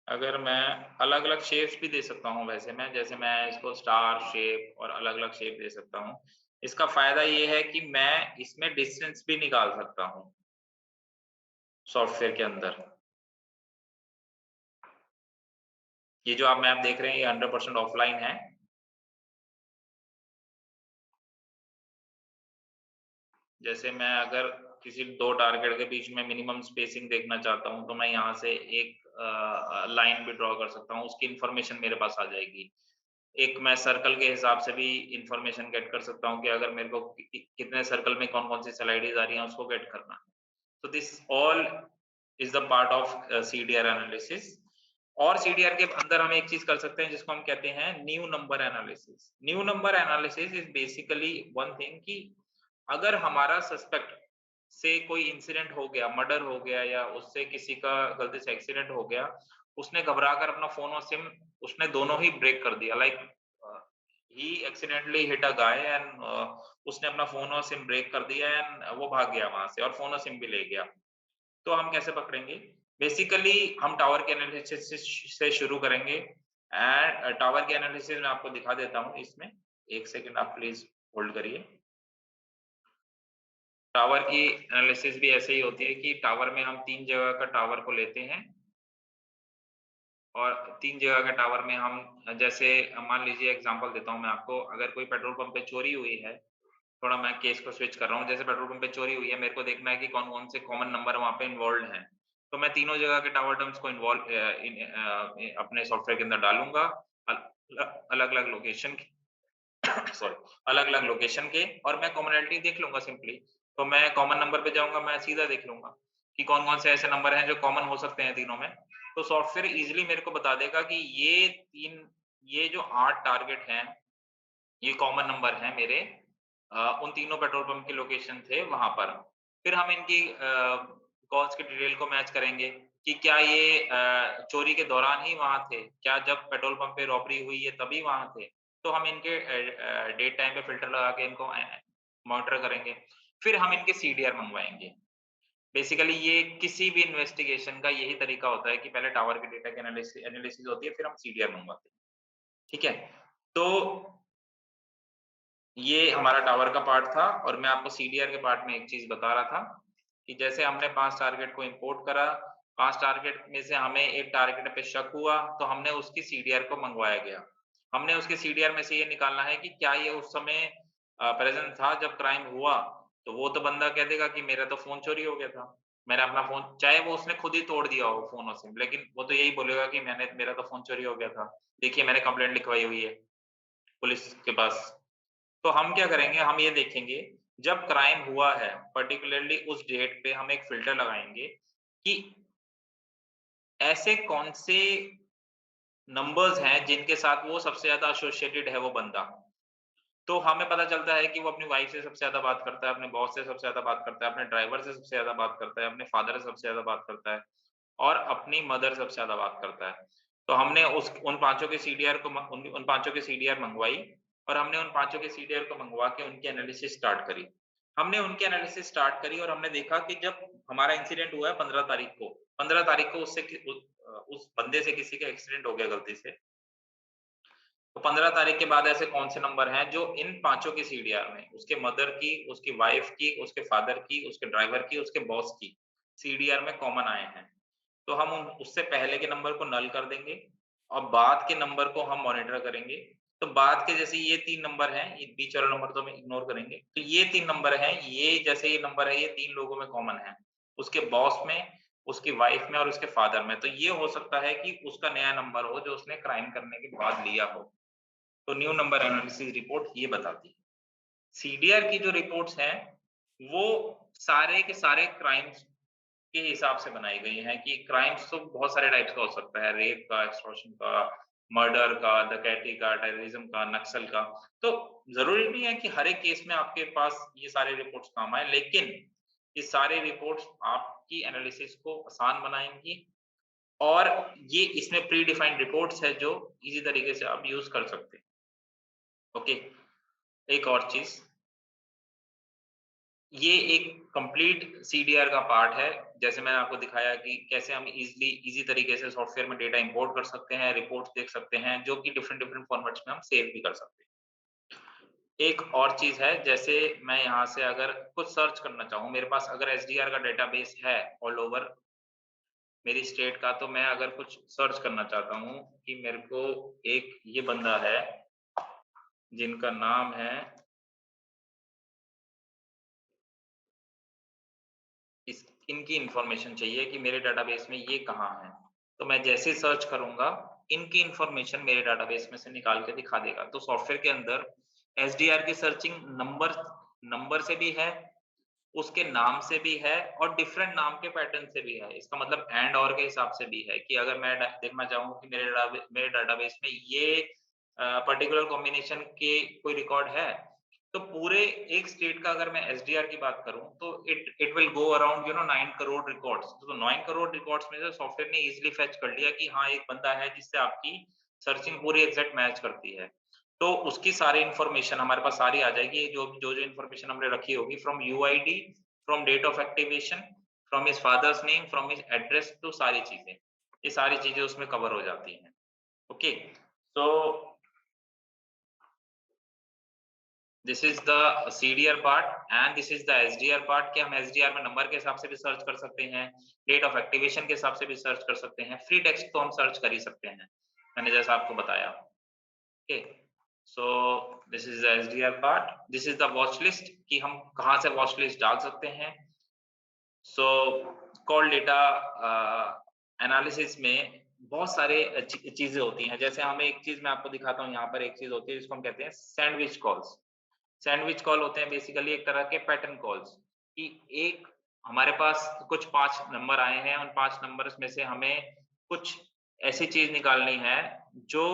अगर मैं अलग-अलग शेप्स भी दे सकता हूँ वैसे मैं, जैसे मैं इसको स्टार शेप और अलग-अलग शेप दे सकता हूँ। इसका फ़ायदा ये है कि मैं इसमें डिस्टेंस भी निकाल सकता हूँ, सॉफ्टवेयर के अंदर। ये जो आप मैप देख रहे हैं ये 100% ऑफ़लाइन है। जैसे मैं अगर किसी 2 टारगेट के बीच में मिनिमम स्पेसिंग देखना चाहता हूँ, तो मैं यहाँ से एक लाइन भी ड्रॉ कर सकता हूँ, उसकी इन्फॉर्मेशन मेरे पास आ जाएगी। एक मैं सर्कल के हिसाब से भी इन्फॉर्मेशन गेट कर सकता हूँ कि अगर मेरे को कितने सर्कल में कौन-कौन सी स्लाइडें आ रही हैं, उसको गेट करना है। So this all is the part of CDR analysis. और CDR के अंदर हम एक चीज कर सकते हैं जिसको हम कहते हैं new number analysis. New number analysis is basically one thing कि अगर हमारा सस्पेक्ट से कोई इंसिडेंट हो गया, मर्डर हो गया या उससे किसी का गलती से एक्सीडेंट हो गया, उसने घबरा कर अपना फोन और सिम उसने दोनों ही ब्रेक कर दिया, like he accidentally hit a guy and उसने अपना फोन और सिम ब्रेक कर दिया एंड वो भाग गया वहां से और फोन और सिम भी ले गया। तो हम कैसे पकड़ेंगे? बेसिकली हम टावर के एनालिसिस से शुरू करेंगे एंड टावर के एनालिसिस में आपको दिखा देता हूँ इसमें। एक सेकंड आप प्लीज होल्ड करिए। टावर की एनालिसिस भी ऐसे ही होती है कि टावर में हम 3 जगह का टावर को लेते हैं और 3 जगह के टावर में हम जैसे मान लीजिए एग्जांपल देता हूँ मैं आपको, अगर कोई पेट्रोल पंप पे चोरी हुई है, थोड़ा मैं केस को स्विच कर रहा हूँ, जैसे पेट्रोल पंप पे चोरी हुई है, मेरे को देखना है कि कौन-कौन से कॉमन नंबर वहाँ पे इन्वॉल्व्ड हैं। तो मैं तीनों जगह के टावर डम्प्स को अपने सॉफ्टवेयर के अंदर डालूँगा, अलग-अलग लोकेशन सॉरी अलग-अलग लोकेशन के, और मैं कॉमनैलिटी देख लूँगा सिंपली। तो मैं कॉमन नंबर पे जाऊँगा, मैं सीधा देख लूँगा कि कौन-कौन से ऐसे नंबर हैं जो कॉमन हो सकते हैं तीनों में। तो सॉफ्टवेयर ईज़िली मेरे को बता देगा कि ये जो 8 टारगेट हैं, ये कॉमन नंबर हैं मेरे, उन तीनों पेट्रोल पंप की लोकेशन थे वहाँ पर। फिर हम इनकी कॉल्स की डिटेल को मैच करेंगे कि क्या ये चोरी के दौरान ही वहाँ थे? क्या जब पेट्रोल पंप पे रॉबरी हुई है तभी वहाँ थे? तो हम इनके डेट टाइम पे फ़िल्टर लगा के इनको मॉनिटर करेंगे। फिर हम इनके सीडीआर मँगवाएँगे। बेसिकली ये किसी भी इन्वेस्टिगेशन का यही तरीका होता है कि पहले टावर के डेटा की एनालिसिस होती है, फिर हम सीडीआर मँगवाते हैं। ठीक है? तो ये हमारा टावर का पार्ट था और मैं आपको सीडीआर के पार्ट में एक चीज़ बता रहा था कि जैसे हमने 5 टारगेट को इम्पोर्ट करा, 5 टारगेट में से हमें एक टारगेट पे शक हुआ, तो हमने उसकी सीडीआर को मँगवाया गया। हमने उसके सीडीआर में से ये निकालना है कि क्या ये उस समय प्रेज़ेंट था जब क्राइम हुआ? तो वो तो बंदा कह देगा कि मेरा तो फ़ोन चोरी हो गया था। मैंने अपना फ़ोन, चाहे वो उसने खुद ही तोड़ दिया हो फ़ोन और सिम, लेकिन वो तो यही बोलेगा कि मेरा तो फ़ोन चोरी हो गया था। देखिए मैंने कंप्लेंट लिखवाई हुई है पुलिस के पास। तो हम क्या करेंगे, हम ये देखेंगे जब क्राइम हुआ है पर्टिकुलरली उस डेट पे हम एक फ़िल्टर लगाएँगे कि ऐसे कौन से नंबर्स हैं जिनके साथ वो सबसे ज़्यादा एसोसिएटेड है वो बंदा। तो हमें पता चलता है कि वो अपनी वाइफ़ से सबसे ज़्यादा बात करता है, अपने बॉस से सबसे ज़्यादा बात करता है, अपने ड्राइवर से सबसे ज़्यादा बात करता है, अपने फादर से सबसे ज़्यादा बात करता है और अपनी मदर सबसे ज़्यादा बात करता है। तो हमने उस उन पाँचों के सीडीआर को म उन पाँचों की सीडीआर मँगवाई और हमने उन पाँचों के सीडीआर को मँगवा के उनकी एनालिसिस स्टार्ट करी। हमने उनकी एनालिसिस स्टार्ट करी और हमने देखा कि जब हमारा इंसिडेंट हुआ है 15 तारीख को, 15 तारीख को उस बंदे से किसी का एक्सीडेंट हो गया गलती से। तो 15 तारीख के बाद ऐसे कौन से नंबर हैं जो इन पाँचों की सीडीआर में, उसके मदर की, उसकी वाइफ की, उसके फादर की, उसके ड्राइवर की, उसके बॉस की सीडीआर में कॉमन आए हैं। तो हम उन उससे पहले के नंबर को नल कर देंगे और बाद के नंबर को हम मॉनिटर करेंगे। तो बाद के जैसे ये 3 नंबर हैं, ये बीच वाला नंबर तो हम इग्नोर करेंगे। तो ये 3 नंबर हैं, ये जैसे ये नंबर है, ये 3 लोगों में कॉमन है। उसके बॉस में, उसकी वाइफ में और उसके फादर में। तो ये हो सकता है कि उसका नया नंबर हो जो उसने क्राइम करने के बाद लिया हो। तो न्यू नंबर एनालिसिस रिपोर्ट ये बताती है। सीडीआर की जो रिपोर्ट्स हैं, वो सारे के सारे क्राइम्स के हिसाब से बनाई गई हैं कि क्राइम्स तो बहुत सारे टाइप्स का हो सकता है, रेप का, एक्सटॉर्शन का, मर्डर का, डकैती का, टेररिज्म का, नक्सल का। तो ज़रूरी नहीं है कि हर एक केस में आपके पास ये सारे रिपोर्ट्स काम आएँ, लेकिन ये सारे रिपोर्ट्स आपकी एनालिसिस को आसान बनाएँगी और ये इसमें प्री डिफाइंड रिपोर्ट्स है जो ईज़ी तरीके से आप यूज़ कर सकते हैं। ओके, एक और चीज़, ये एक कंप्लीट सीडीआर का पार्ट है। जैसे मैंने आपको दिखाया कि कैसे हम ईज़ी तरीके से सॉफ्टवेयर में डेटा इंपोर्ट कर सकते हैं, रिपोर्ट्स देख सकते हैं, जो कि डिफरेंट डिफरेंट फॉर्मेट्स में हम सेव भी कर सकते हैं। एक और चीज़ है, जैसे मैं यहाँ से अगर कुछ सर्च करना चाहूँ, मेरे पास अगर एसडीआर का डेटाबेस है ऑल ओवर मेरी स्टेट का, तो मैं अगर कुछ सर्च करना चाहता हूँ कि मेरे को एक ये बंदा है, जिनका नाम है इनकी इंफॉर्मेशन चाहिए कि मेरे डेटाबेस में ये कहाँ है। तो मैं जैसे सर्च करूँगा, इनकी इंफॉर्मेशन मेरे डेटाबेस में से निकाल के दिखा देगा। तो सॉफ्टवेयर के अंदर एसडीआर की सर्चिंग नंबर नंबर से भी है, उसके नाम से भी है और डिफरेंट नाम के पैटर्न से भी है। इसका मतलब एंड और के हिसाब से भी है कि अगर मैं देखना चाहूँ कि मेरे डेटाबेस में ये पर्टिकुलर कॉम्बिनेशन के कोई रिकॉर्ड है, तो पूरे एक स्टेट का अगर मैं एसडीआर की बात करूँ, तो it will go around 9 crore records. तो 9 करोड़ रिकॉर्ड्स में से सॉफ्टवेयर ने इजीली फेच कर लिया कि हाँ, एक बंदा है जिससे आपकी सर्चिंग पूरी एग्जैक्ट मैच करती है। तो उसकी सारी इन्फॉर्मेशन हमारे पास सारी आ जाएगी, जो इन्फॉर्मेशन हमने रखी होगी, from UID, from date of activation, from his father's name, from his address, तो सारी चीजें, ये सारी चीजें उसमें कवर हो जाती हैं। Okay, so this is the CDR part and this is the SDR part, कि हम एसडीआर में नंबर के हिसाब से भी सर्च कर सकते हैं, डेट ऑफ एक्टिवेशन के हिसाब से भी सर्च कर सकते हैं, फ्री टेक्स्ट तो हम सर्च कर ही सकते हैं, मैंने जैसा आपको बताया। Okay, so this is the SDR part, this is the watch list, कि हम कहाँ से वॉच लिस्ट डाल सकते हैं। सो कॉल डेटा एनालिसिस में बहुत सारे चीजें होती हैं। जैसे हमें एक चीज मैं आपको दिखाता हूँ, यहाँ पर एक चीज होती है जिसको हम कहते हैं सैंडविच कॉल्स। सैंडविच कॉल होते हैं बेसिकली एक तरह के पैटर्न कॉल्स, कि एक हमारे पास कुछ 5 नंबर आए हैं, उन 5 नंबर्स में से हमें कुछ ऐसी चीज निकालनी है जो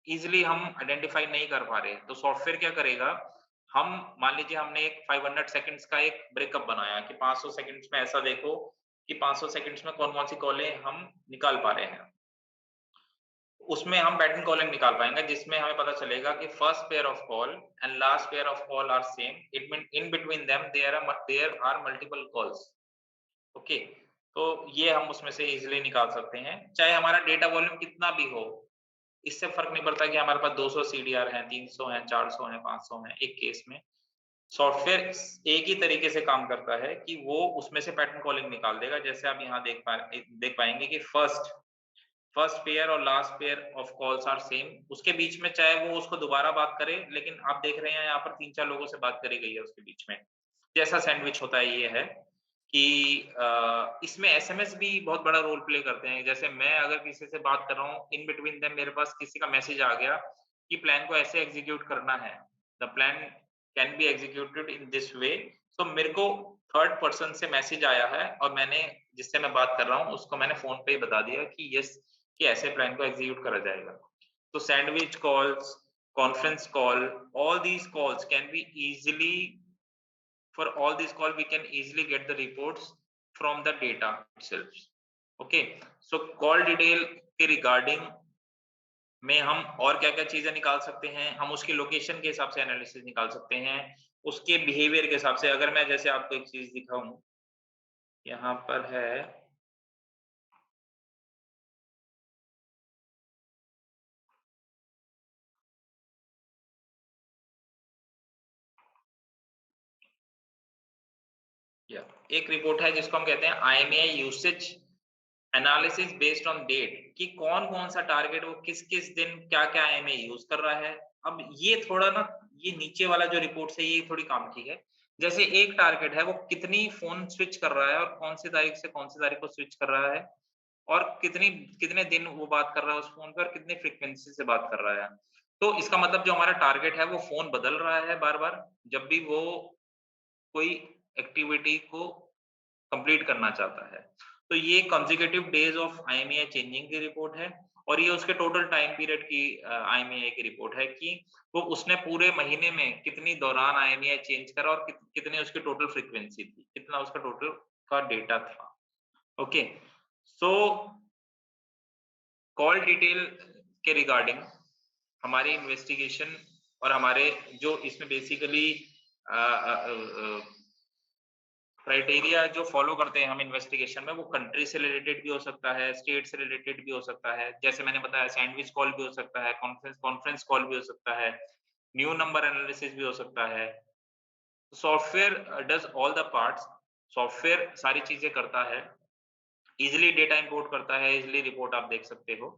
इजीली हम आइडेंटिफाई नहीं कर पा रहे। तो सॉफ्टवेयर क्या करेगा, हम मान लीजिए हमने एक 500 सेकंड्स का एक ब्रेकअप बनाया कि 500 सेकंड्स में ऐसा देखो कि 500 सेकंड्स में कौन-कौन सी कॉलें हम निकाल पा रहे हैं। उसमें हम पैटर्न कॉलिंग निकाल पाएंगे, जिसमें हमें पता चलेगा कि first pair of call and last pair of call are same, it mean in between them there are multiple calls. Okay, तो ये हम उसमें से इजीली निकाल सकते हैं, चाहे हमारा डेटा वॉल्यूम कितना भी हो। इससे फर्क नहीं पड़ता कि हमारे पास 200 सीडीआर हैं, 300 हैं, 400 हैं, 500 हैं। एक केस में सॉफ्टवेयर एक ही तरीके से काम करता है कि वो उसमें से पैटर्न कॉलिंग निकाल देगा। जैसे आप यहाँ देख पाएंगे कि फर्स्ट पेयर और last pair of calls are same. उसके बीच में चाहे वो उसको दोबारा बात करे, लेकिन आप देख रहे हैं यहाँ पर 3-4 लोगों से बात करी गई है उसके बीच में। जैसा सैंडविच होता है ये है कि इसमें एसएमएस भी बहुत बड़ा रोल प्ले करते हैं। जैसे मैं अगर किसी से बात कर रहा हूँ, इन बिटवीन देम मेरे पास किसी का मैसेज आ गया कि प्लान को ऐसे एग्जीक्यूट करना है, the plan can be executed in this way. तो मेरे को थर्ड पर्सन से मैसेज आया है और मैंने जिससे मैं बात कर रहा हूँ उसको मैंने फोन पे ही बता दिया कि यस, कि ऐसे प्लान को एग्जीक्यूट करा जाएगा। तो sandwich calls, conference call, all these calls can be easily for all these call we can easily get the reports from the data itself. Okay, so call detail के regarding में हम और क्या-क्या चीजें निकाल सकते हैं, हम उसकी लोकेशन के हिसाब से एनालिसिस निकाल सकते हैं, उसके बिहेवियर के हिसाब से। अगर मैं जैसे आपको एक चीज दिखाऊं, यहाँ पर है, या एक रिपोर्ट है जिसको हम कहते हैं IMEI usage analysis based on date, कि कौन कौन सा टारगेट वो किस किस दिन क्या क्या आईएमईआई यूज कर रहा है। अब ये थोड़ा ना, ये नीचे वाला जो रिपोर्ट है ये थोड़ी काम की है। जैसे एक टारगेट है वो कितनी फोन स्विच कर रहा है और कौन सी तारीख से कौन सी तारीख को स्विच कर रहा है, और कितनी कितने दिन वो बात कर रहा है उस फोन पर, कितनी फ्रीक्वेंसी से बात कर रहा है। तो इसका मतलब जो हमारा टारगेट है वो फोन बदल रहा है बार बार, जब भी वो कोई एक्टिविटी को कंप्लीट करना चाहता है। तो ये consecutive days of IMEI changing की रिपोर्ट है, और ये उसके टोटल टाइम पीरियड की आईएमईआई की रिपोर्ट है कि वो उसने पूरे महीने में कितनी दौरान आईएमईआई चेंज करा और कितनी उसकी टोटल फ्रीक्वेंसी थी, कितना उसका टोटल का डेटा था। ओके, सो कॉल डिटेल के रिगार्डिंग हमारी इन्वेस्टिगेशन और हमारे जो इसमें बेसिकली क्राइटेरिया जो फॉलो करते हैं हम इन्वेस्टिगेशन में, वो कंट्री से रिलेटेड भी हो सकता है, स्टेट से रिलेटेड भी हो सकता है। जैसे मैंने बताया सैंडविच कॉल भी हो सकता है, कॉन्फ्रेंस कॉन्फ्रेंस कॉल भी हो सकता है, न्यू नंबर एनालिसिस भी हो सकता है। Software does all the parts, software सारी चीजें करता है, इजिली डेटा इंपोर्ट करता है, इजिली रिपोर्ट आप देख सकते हो।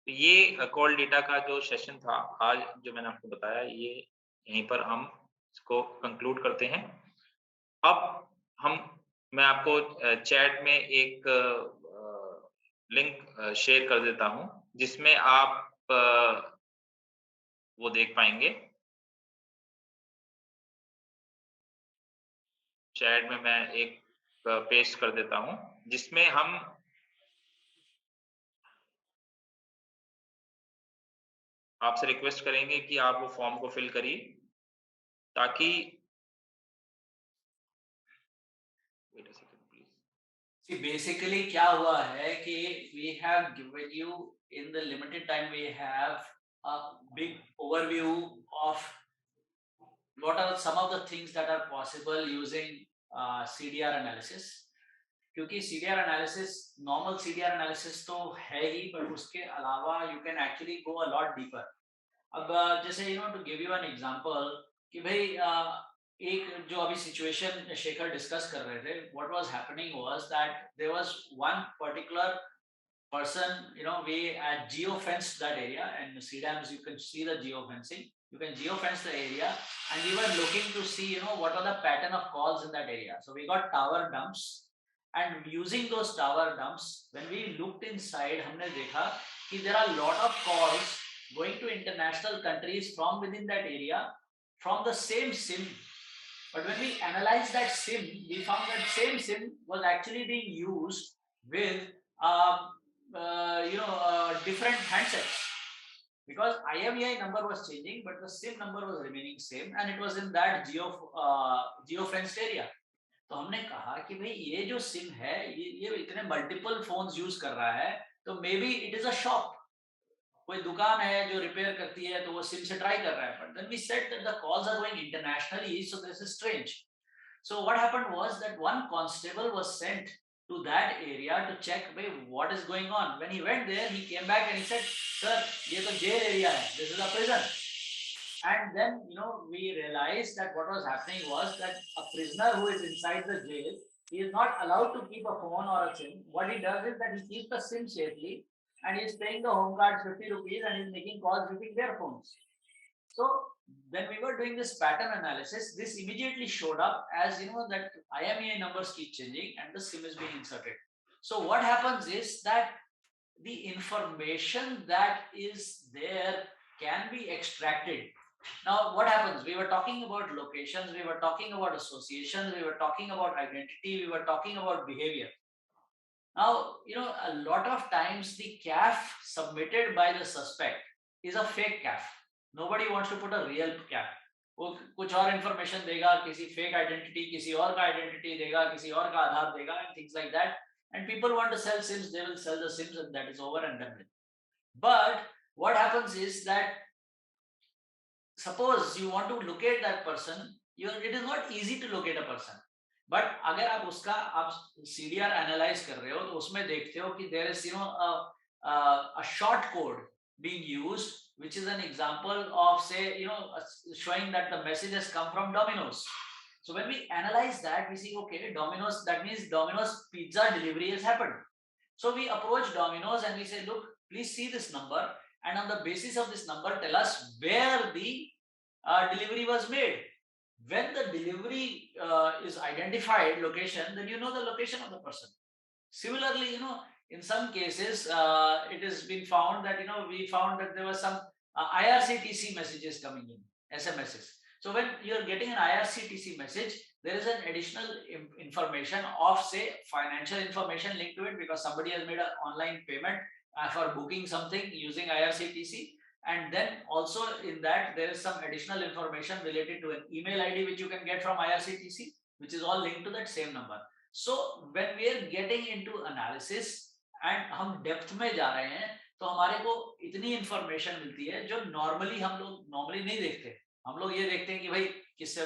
तो ये कॉल डेटा का जो सेशन था आज जो मैंने आपको बताया, ये यहीं पर हम इसको कंक्लूड करते हैं। अब हम मैं आपको चैट में एक लिंक शेयर कर देता हूँ, जिसमें आप वो देख पाएँगे। चैट में मैं एक पेस्ट कर देता हूँ, जिसमें हम आपसे रिक्वेस्ट करेंगे कि आप वो फॉर्म को फिल करिए, ताकि wait a second please. See, basically क्या हुआ है कि we have given you in the limited time we have a big overview of what are some of the things that are possible using CDR analysis. क्योंकि CDR analysis normal CDR analysis तो है ही, but उसके अलावा you can actually go a lot deeper. अब जैसे to give you an example कि भाई एक जो अभी सिचुएशन शेखर डिस्कस कर रहे थे, what was happening was that there was one particular person, we geo fenced that area, and CDAMs you can see the geo fencing, you can geo fence the area, and we were looking to see what are the pattern of calls in that area. So we got tower dumps, and using those tower dumps, when we looked inside, हमने देखा कि there are a lot of calls going to international countries from within that area from the same SIM. But when we analyzed that SIM, we found that same SIM was actually being used with different handsets, because IMEI number was changing, but the SIM number was remaining same, and it was in that geo fenced area. तो हमने कहा कि भाई ये जो SIM है, ये इतने मल्टीपल फोन्स यूज कर रहा है, तो may be it is a shop, कोई दुकान है जो रिपेयर करती है, तो वो सिम से ट्राई कर रहा है, but then we said that the calls are going internationally, so this is strange. So what happened was that one constable was sent to that area to check what is going on. When he went there, he came back and he said, "Sir, ये तो jail area है. This is a prison." And then we realized that what was happening was that a prisoner who is inside the jail, he is not allowed to keep a phone or a SIM. What he does is that he keeps the SIM safely, and he is paying the home guard 50 rupees, and he is making calls using their phones. So when we were doing this pattern analysis, this immediately showed up as that IMEI numbers keep changing and the SIM is being inserted. So what happens is that the information that is there can be extracted. Now what happens? We were talking about locations, we were talking about associations, we were talking about identity, we were talking about behavior. Now, a lot of times the CAF submitted by the suspect is a fake CAF. Nobody wants to put a real CAF. वो कुछ और information देगा, किसी fake identity, किसी और का identity देगा, किसी और का आधार देगा, and things like that. And people want to sell SIMs, they will sell the SIMs, and that is over and done with. But what happens is that suppose you want to locate that person, it is not easy to locate a person. But अगर आप उसका आप CDR analyse कर रहे हो, तो उसमें देखते हो कि there is a short code being used, which is an example of, say, showing that the message has come from Domino's. So when we analyze that, we see, okay, Domino's, that means Domino's pizza delivery has happened. So we approach Domino's and we say, look, please see this number, and on the basis of this number, tell us where the delivery was made. When the delivery is identified location, then you know the location of the person. Similarly, in some cases, it has been found that we found that there was some IRCTC messages coming in, SMSs. So when you're getting an IRCTC message, there is an additional information of, say, financial information linked to it, because somebody has made an online payment for booking something using IRCTC. And then also in that, there is some additional information related to an email ID which you can get from IRCTC, which is all linked to that same number. So when we are getting into analysis and हम depth में जा रहे हैं, तो हमारे को इतनी information मिलती है जो नॉर्मली हम लोग नहीं देखते. हम लोग ये देखते हैं कि भाई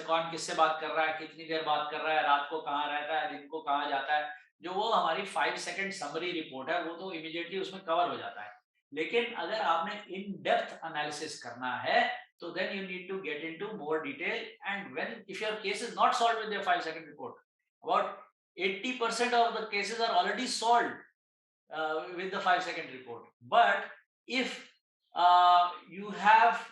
कौन किससे बात कर रहा है, कितनी देर बात कर रहा है, रात को कहाँ रहता है, दिन को कहाँ जाता है. जो वो हमारी 5 सेकंड समरी रिपोर्ट है, वो तो इमीडिएटली उसमें कवर हो जाता है. लेकिन अगर आपने इन डेप्थ एनालिसिस करना है, तो then you need to get into more detail. And when, if your case is not solved with your 5-second report, about 80% of the cases are already solved with the 5-second report. But if you have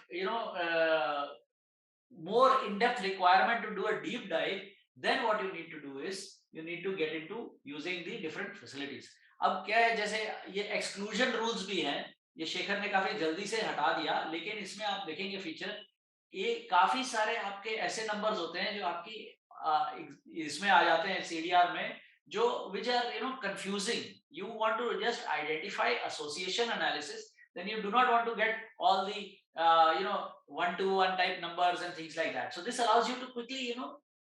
more in-depth requirement to do a deep dive, then what you need to do is you need to get into using the different facilities. अब क्या है, जैसे ये exclusion rules भी हैं, ये शेखर ने काफी जल्दी से हटा दिया, लेकिन इसमें आप देखेंगे फीचर, ये काफी सारे आपके ऐसे नंबर्स होते हैं जो आपकी इसमें आ जाते हैं सीडीआर में, जो which are confusing. You want to just identify association analysis, then you do not want to get all the one to one type numbers and things like that. So this allows you to quickly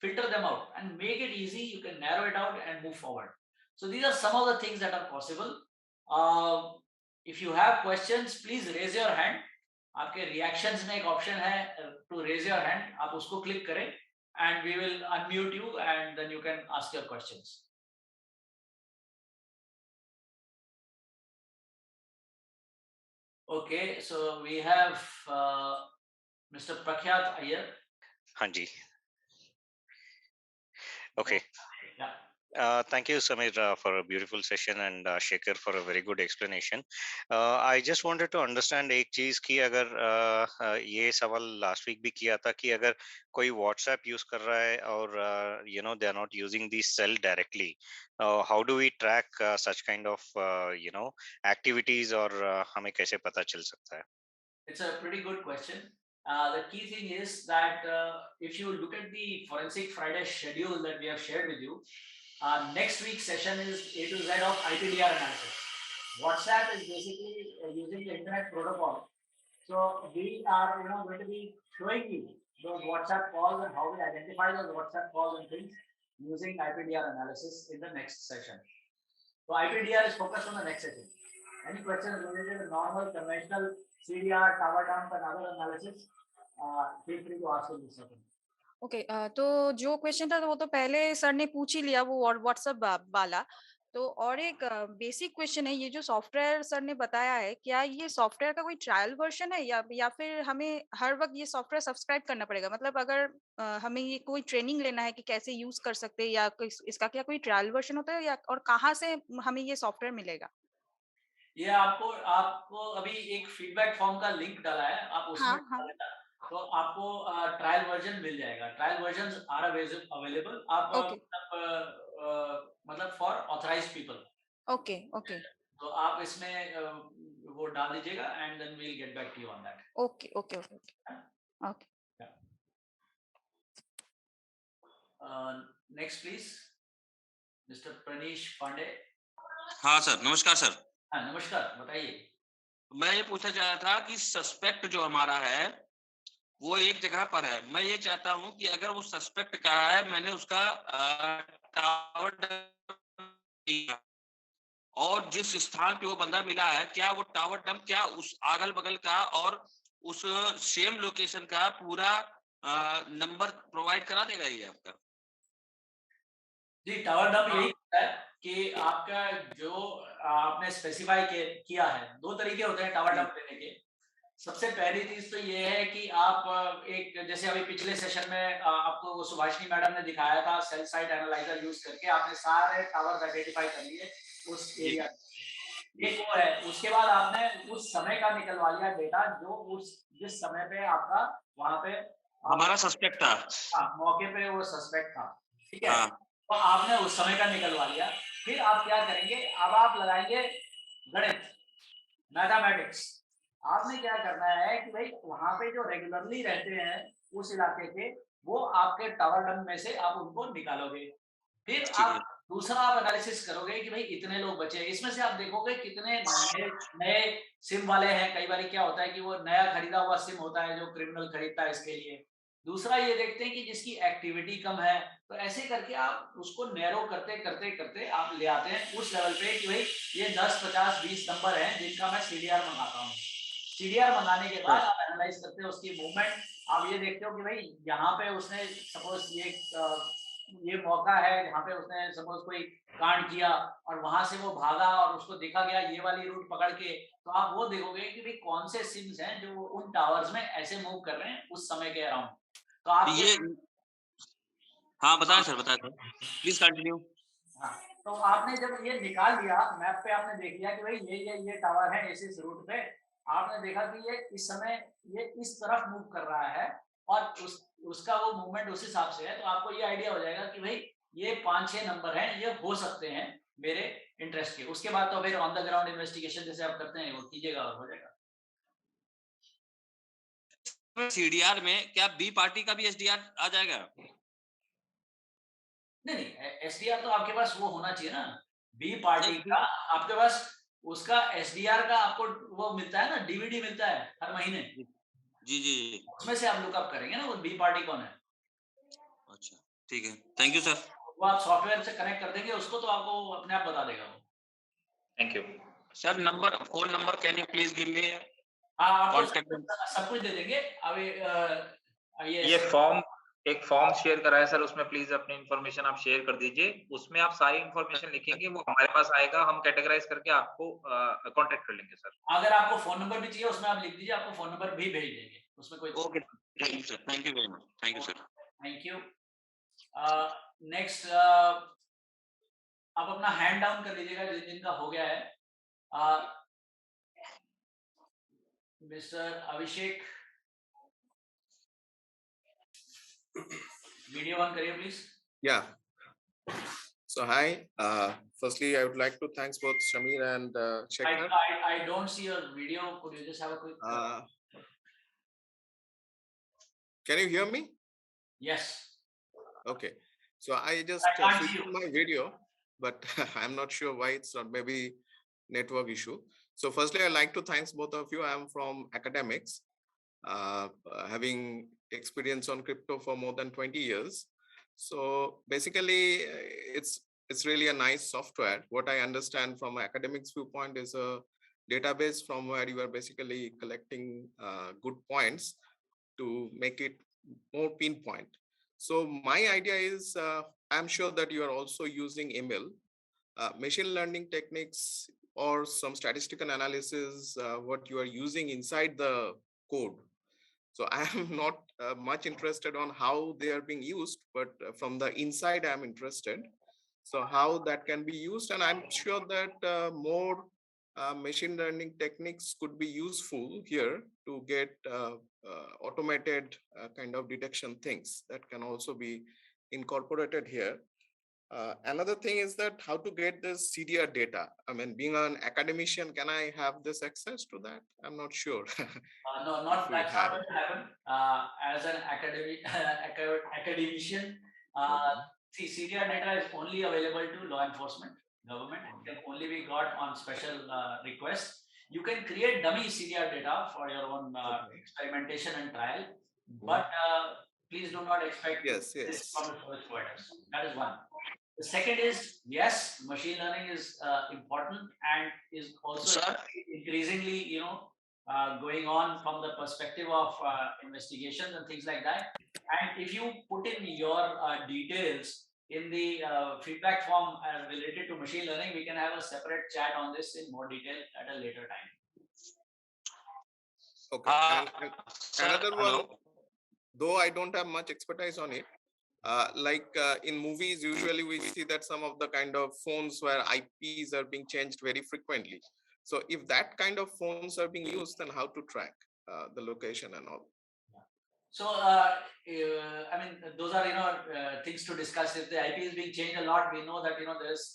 filter them out and make it easy. You can narrow it out and move forward. So these are some of the things that are possible. If you have questions, please raise your hand. आपके reactions में एक option है to raise your hand, आप उसको click करें and we will unmute you and then you can ask your questions. Okay, so we have Mr. Prakhyat Iyer. हाँ जी. Okay. Yeah. Thank you, Samir, for a beautiful session and Shekhar for a very good explanation. I just wanted to understand एक चीज कि अगर ये सवाल last week भी किया था कि अगर कोई WhatsApp use कर रहा है और they are not using the cell directly, how do we track such kind of activities और हमें कैसे पता चल सकता है? It's a pretty good question. The key thing is that if you look at the Forensic Friday schedule that we have shared with you, next week's session is A to Z of IPDR analysis. WhatsApp is basically using the internet protocol. So we are going to be showing you those WhatsApp calls and how we identify those WhatsApp calls and things using IPDR analysis in the next session. So IPDR is focused on the next session. Any questions related to normal, conventional CDR, tower dump and other analysis, feel free to ask in this session. Okay तो जो question था वो तो पहले sir ने पूछ ही लिया, वो व्हाट्सएप वाला। तो और एक बेसिक क्वेश्चन है, ये जो सॉफ्टवेयर सर ने बताया है, क्या ये सॉफ्टवेयर का कोई ट्रायल वर्जन है या फिर हमें हर वक्त ये सॉफ्टवेयर सब्सक्राइब करना पड़ेगा? मतलब अगर हमें ये कोई ट्रेनिंग लेना है कि कैसे यूज कर सकते हैं, या इसका क्या कोई ट्रायल वर्जन होता है, या और कहाँ से हमें ये सॉफ्टवेयर मिलेगा? ये आपको अभी एक फीडबैक फॉर्म का लिंक डाला है, आप उसमें हाँ. तो आपको ट्रायल वर्जन मिल जाएगा. Trial version are available. आप ओके मतलब for authorised people. Okay okay तो आप इसमें वो डाल दीजिएगा and then we will get back to you on that. Okay okay okay okay. Next please mister Pranish Pande. हाँ सर, नमस्कार सर. हाँ नमस्कार, बताइए. मैं ये पूछना चाह रहा था कि सस्पेक्ट जो हमारा है वो एक जगह पर है. मैं ये चाहता हूँ कि अगर वो सस्पेक्ट का है, मैंने उसका टावर और जिस स्थान पे वो बंदा मिला है, क्या वो टावर डंप क्या उस अगल बगल का और उस सेम लोकेशन का पूरा नंबर प्रोवाइड करा देगा ये आपका? जी, टावर डंप यही होता है कि आपका जो आपने स्पेसिफाई किया है, दो तरीके होते हैं टावर डंप लेने के. सबसे पहली चीज तो ये है कि आप एक, जैसे अभी पिछले सेशन में आपको वो सुभाषिनी मैडम ने दिखाया था, सेल साइट एनालाइजर यूज करके आपने सारे टावर आइडेंटिफाई कर लिए उस एरिया. ये वो है. उसके बाद आपने उस समय का निकलवा लिया डेटा, जो उस जिस समय पे आपका वहां पे हमारा सस्पेक्ट था. मौके पे वो सस्पेक्ट था. ठीक है. हाँ. तो आपने उस समय का निकलवा लिया. फिर आप क्या करेंगे, अब आप लगाएंगे गणित, मैथमेटिक्स. आपने क्या करना है कि भाई वहां पे जो रेगुलरली रहते हैं उस इलाके के, वो आपके टावर डंप में से आप उनको निकालोगे. फिर आप दूसरा आप एनालिसिस करोगे कि भाई इतने लोग बचे हैं, इसमें से आप देखोगे कितने नए सिम वाले हैं. कई बार क्या होता है कि वो नया खरीदा हुआ सिम होता है जो क्रिमिनल खरीदता है इसके लिए. दूसरा ये देखते हैं कि जिसकी एक्टिविटी कम है. तो ऐसे करके आप उसको नैरो करते करते करते आप ले आते हैं उस लेवल पे कि भाई ये 10, 50, 20 नंबर हैं जिनका मैं सीडीआर मंगाता हूँ. सीडीआर मंगाने के बाद आप एनालाइज करते हो उसकी मूवमेंट. आप ये देखते हो कि भाई यहाँ पे उसने सपोज ये मौका है जहाँ पे उसने सपोज कोई कांड किया और वहां से वो भागा और उसको देखा गया ये वाली रूट पकड़ के. तो आप वो देखोगे कि भाई कौन से सिम्स हैं जो उन टावर्स में ऐसे मूव कर रहे हैं उस समय के अराउंड. तो आप ये हाँ बताएं सर, बताएं सर, प्लीज कंटिन्यू. हाँ, तो आपने जब ये निकाल लिया मैप पे, आपने देख लिया कि भाई ये टावर है इस रूट पे. आपने देखा कि ये इस समय ये इस तरफ मूव कर रहा है. और उसका वो मूवमेंट उस हिसाब से है, तो आपको ये आइडिया हो जाएगा कि भाई ये 5-6 नंबर हैं, ये हो सकते हैं मेरे इंटरेस्ट के। उसके बाद तो फिर ऑन द ग्राउंड इन्वेस्टिगेशन जैसे आप करते हैं वो कीजिएगा और हो जाएगा। सीडीआर में क्या बी पार्टी का भी एसडीआर आ जाएगा? नहीं, एसडीआर तो आपके पास वो होना चाहिए ना, बी पार्टी नहीं, का आपके पास उसका एसडीआर का आपको वो मिलता है ना, डीवीडी मिलता है हर महीने, जी जी। उसमें से आप लुकअप करेंगे ना वो बी पार्टी कौन है। अच्छा ठीक है, थैंक यू सर। वो आप सॉफ्टवेयर से कनेक्ट कर देंगे उसको तो आपको अपने आप बता देगा वो। Thank you sir number, phone number can you please give me? हाँ, आपको कॉन्टेक्ट सब कुछ दे देंगे। अभी ये फॉर्म, एक फॉर्म शेयर करा है सर, उसमें प्लीज अपनी इन्फॉर्मेशन आप शेयर कर दीजिए। उसमें आप सारी इन्फॉर्मेशन लिखेंगे, वो हमारे पास आएगा, हम कैटेगराइज करके आपको कांटेक्ट कर लेंगे सर। अगर आपको फोन नंबर भी चाहिए उसमें आप लिख दीजिए, आपको फोन नंबर भी भेज देंगे, उसमें कोई। Okay, thank you sir, thank you very much, thank you sir. Thank you. Next आप अपना हैंड डाउन कर लीजिएगा जिन जिनका हो गया है। मिस्टर अभिषेक, वीडियो ऑन करिए please. Yeah. So hi. Firstly, I would like to thanks both Shamir and Shekhar. I don't see your video. Could you just have a quick? Can you hear me? Yes. Okay. So I just I can't switched see to you. my video, but I'm not sure why it's not, maybe network issue. So firstly, I'd like to thanks both of you. I'm from academics, having experience on crypto for more than 20 years. So basically, it's really a nice software. What I understand from an academics viewpoint is a database from where you are basically collecting good points to make it more pinpoint. So my idea is, I'm sure that you are also using ML, machine learning techniques, or some statistical analysis, what you are using inside the code. So I am not much interested on how they are being used, but from the inside I'm interested. So how that can be used, and I'm sure that more machine learning techniques could be useful here to get automated kind of detection things that can also be incorporated here. Another thing is that how to get this CDR data. I mean, being an academician, can I have this access to that? I'm not sure. No, not If we that's have not going to happen. As an academician, see, CDR data is only available to law enforcement, government. It can only be got on special request. You can create dummy CDR data for your own experimentation and trial, but please do not expect Yes, this yes. from the service providers. That is one. The second is, yes, machine learning is important and is also Sir? increasingly, going on from the perspective of investigations and things like that. And if you put in your details in the feedback form related to machine learning, we can have a separate chat on this in more detail at a later time. Okay. And Sir, another one, hello? though I don't have much expertise on it, in movies, usually we see that some of the kind of phones where IPs are being changed very frequently. So if that kind of phones are being used, then how to track the location and all? So, I mean, those are, things to discuss. If the IP is being changed a lot, we know that, there's,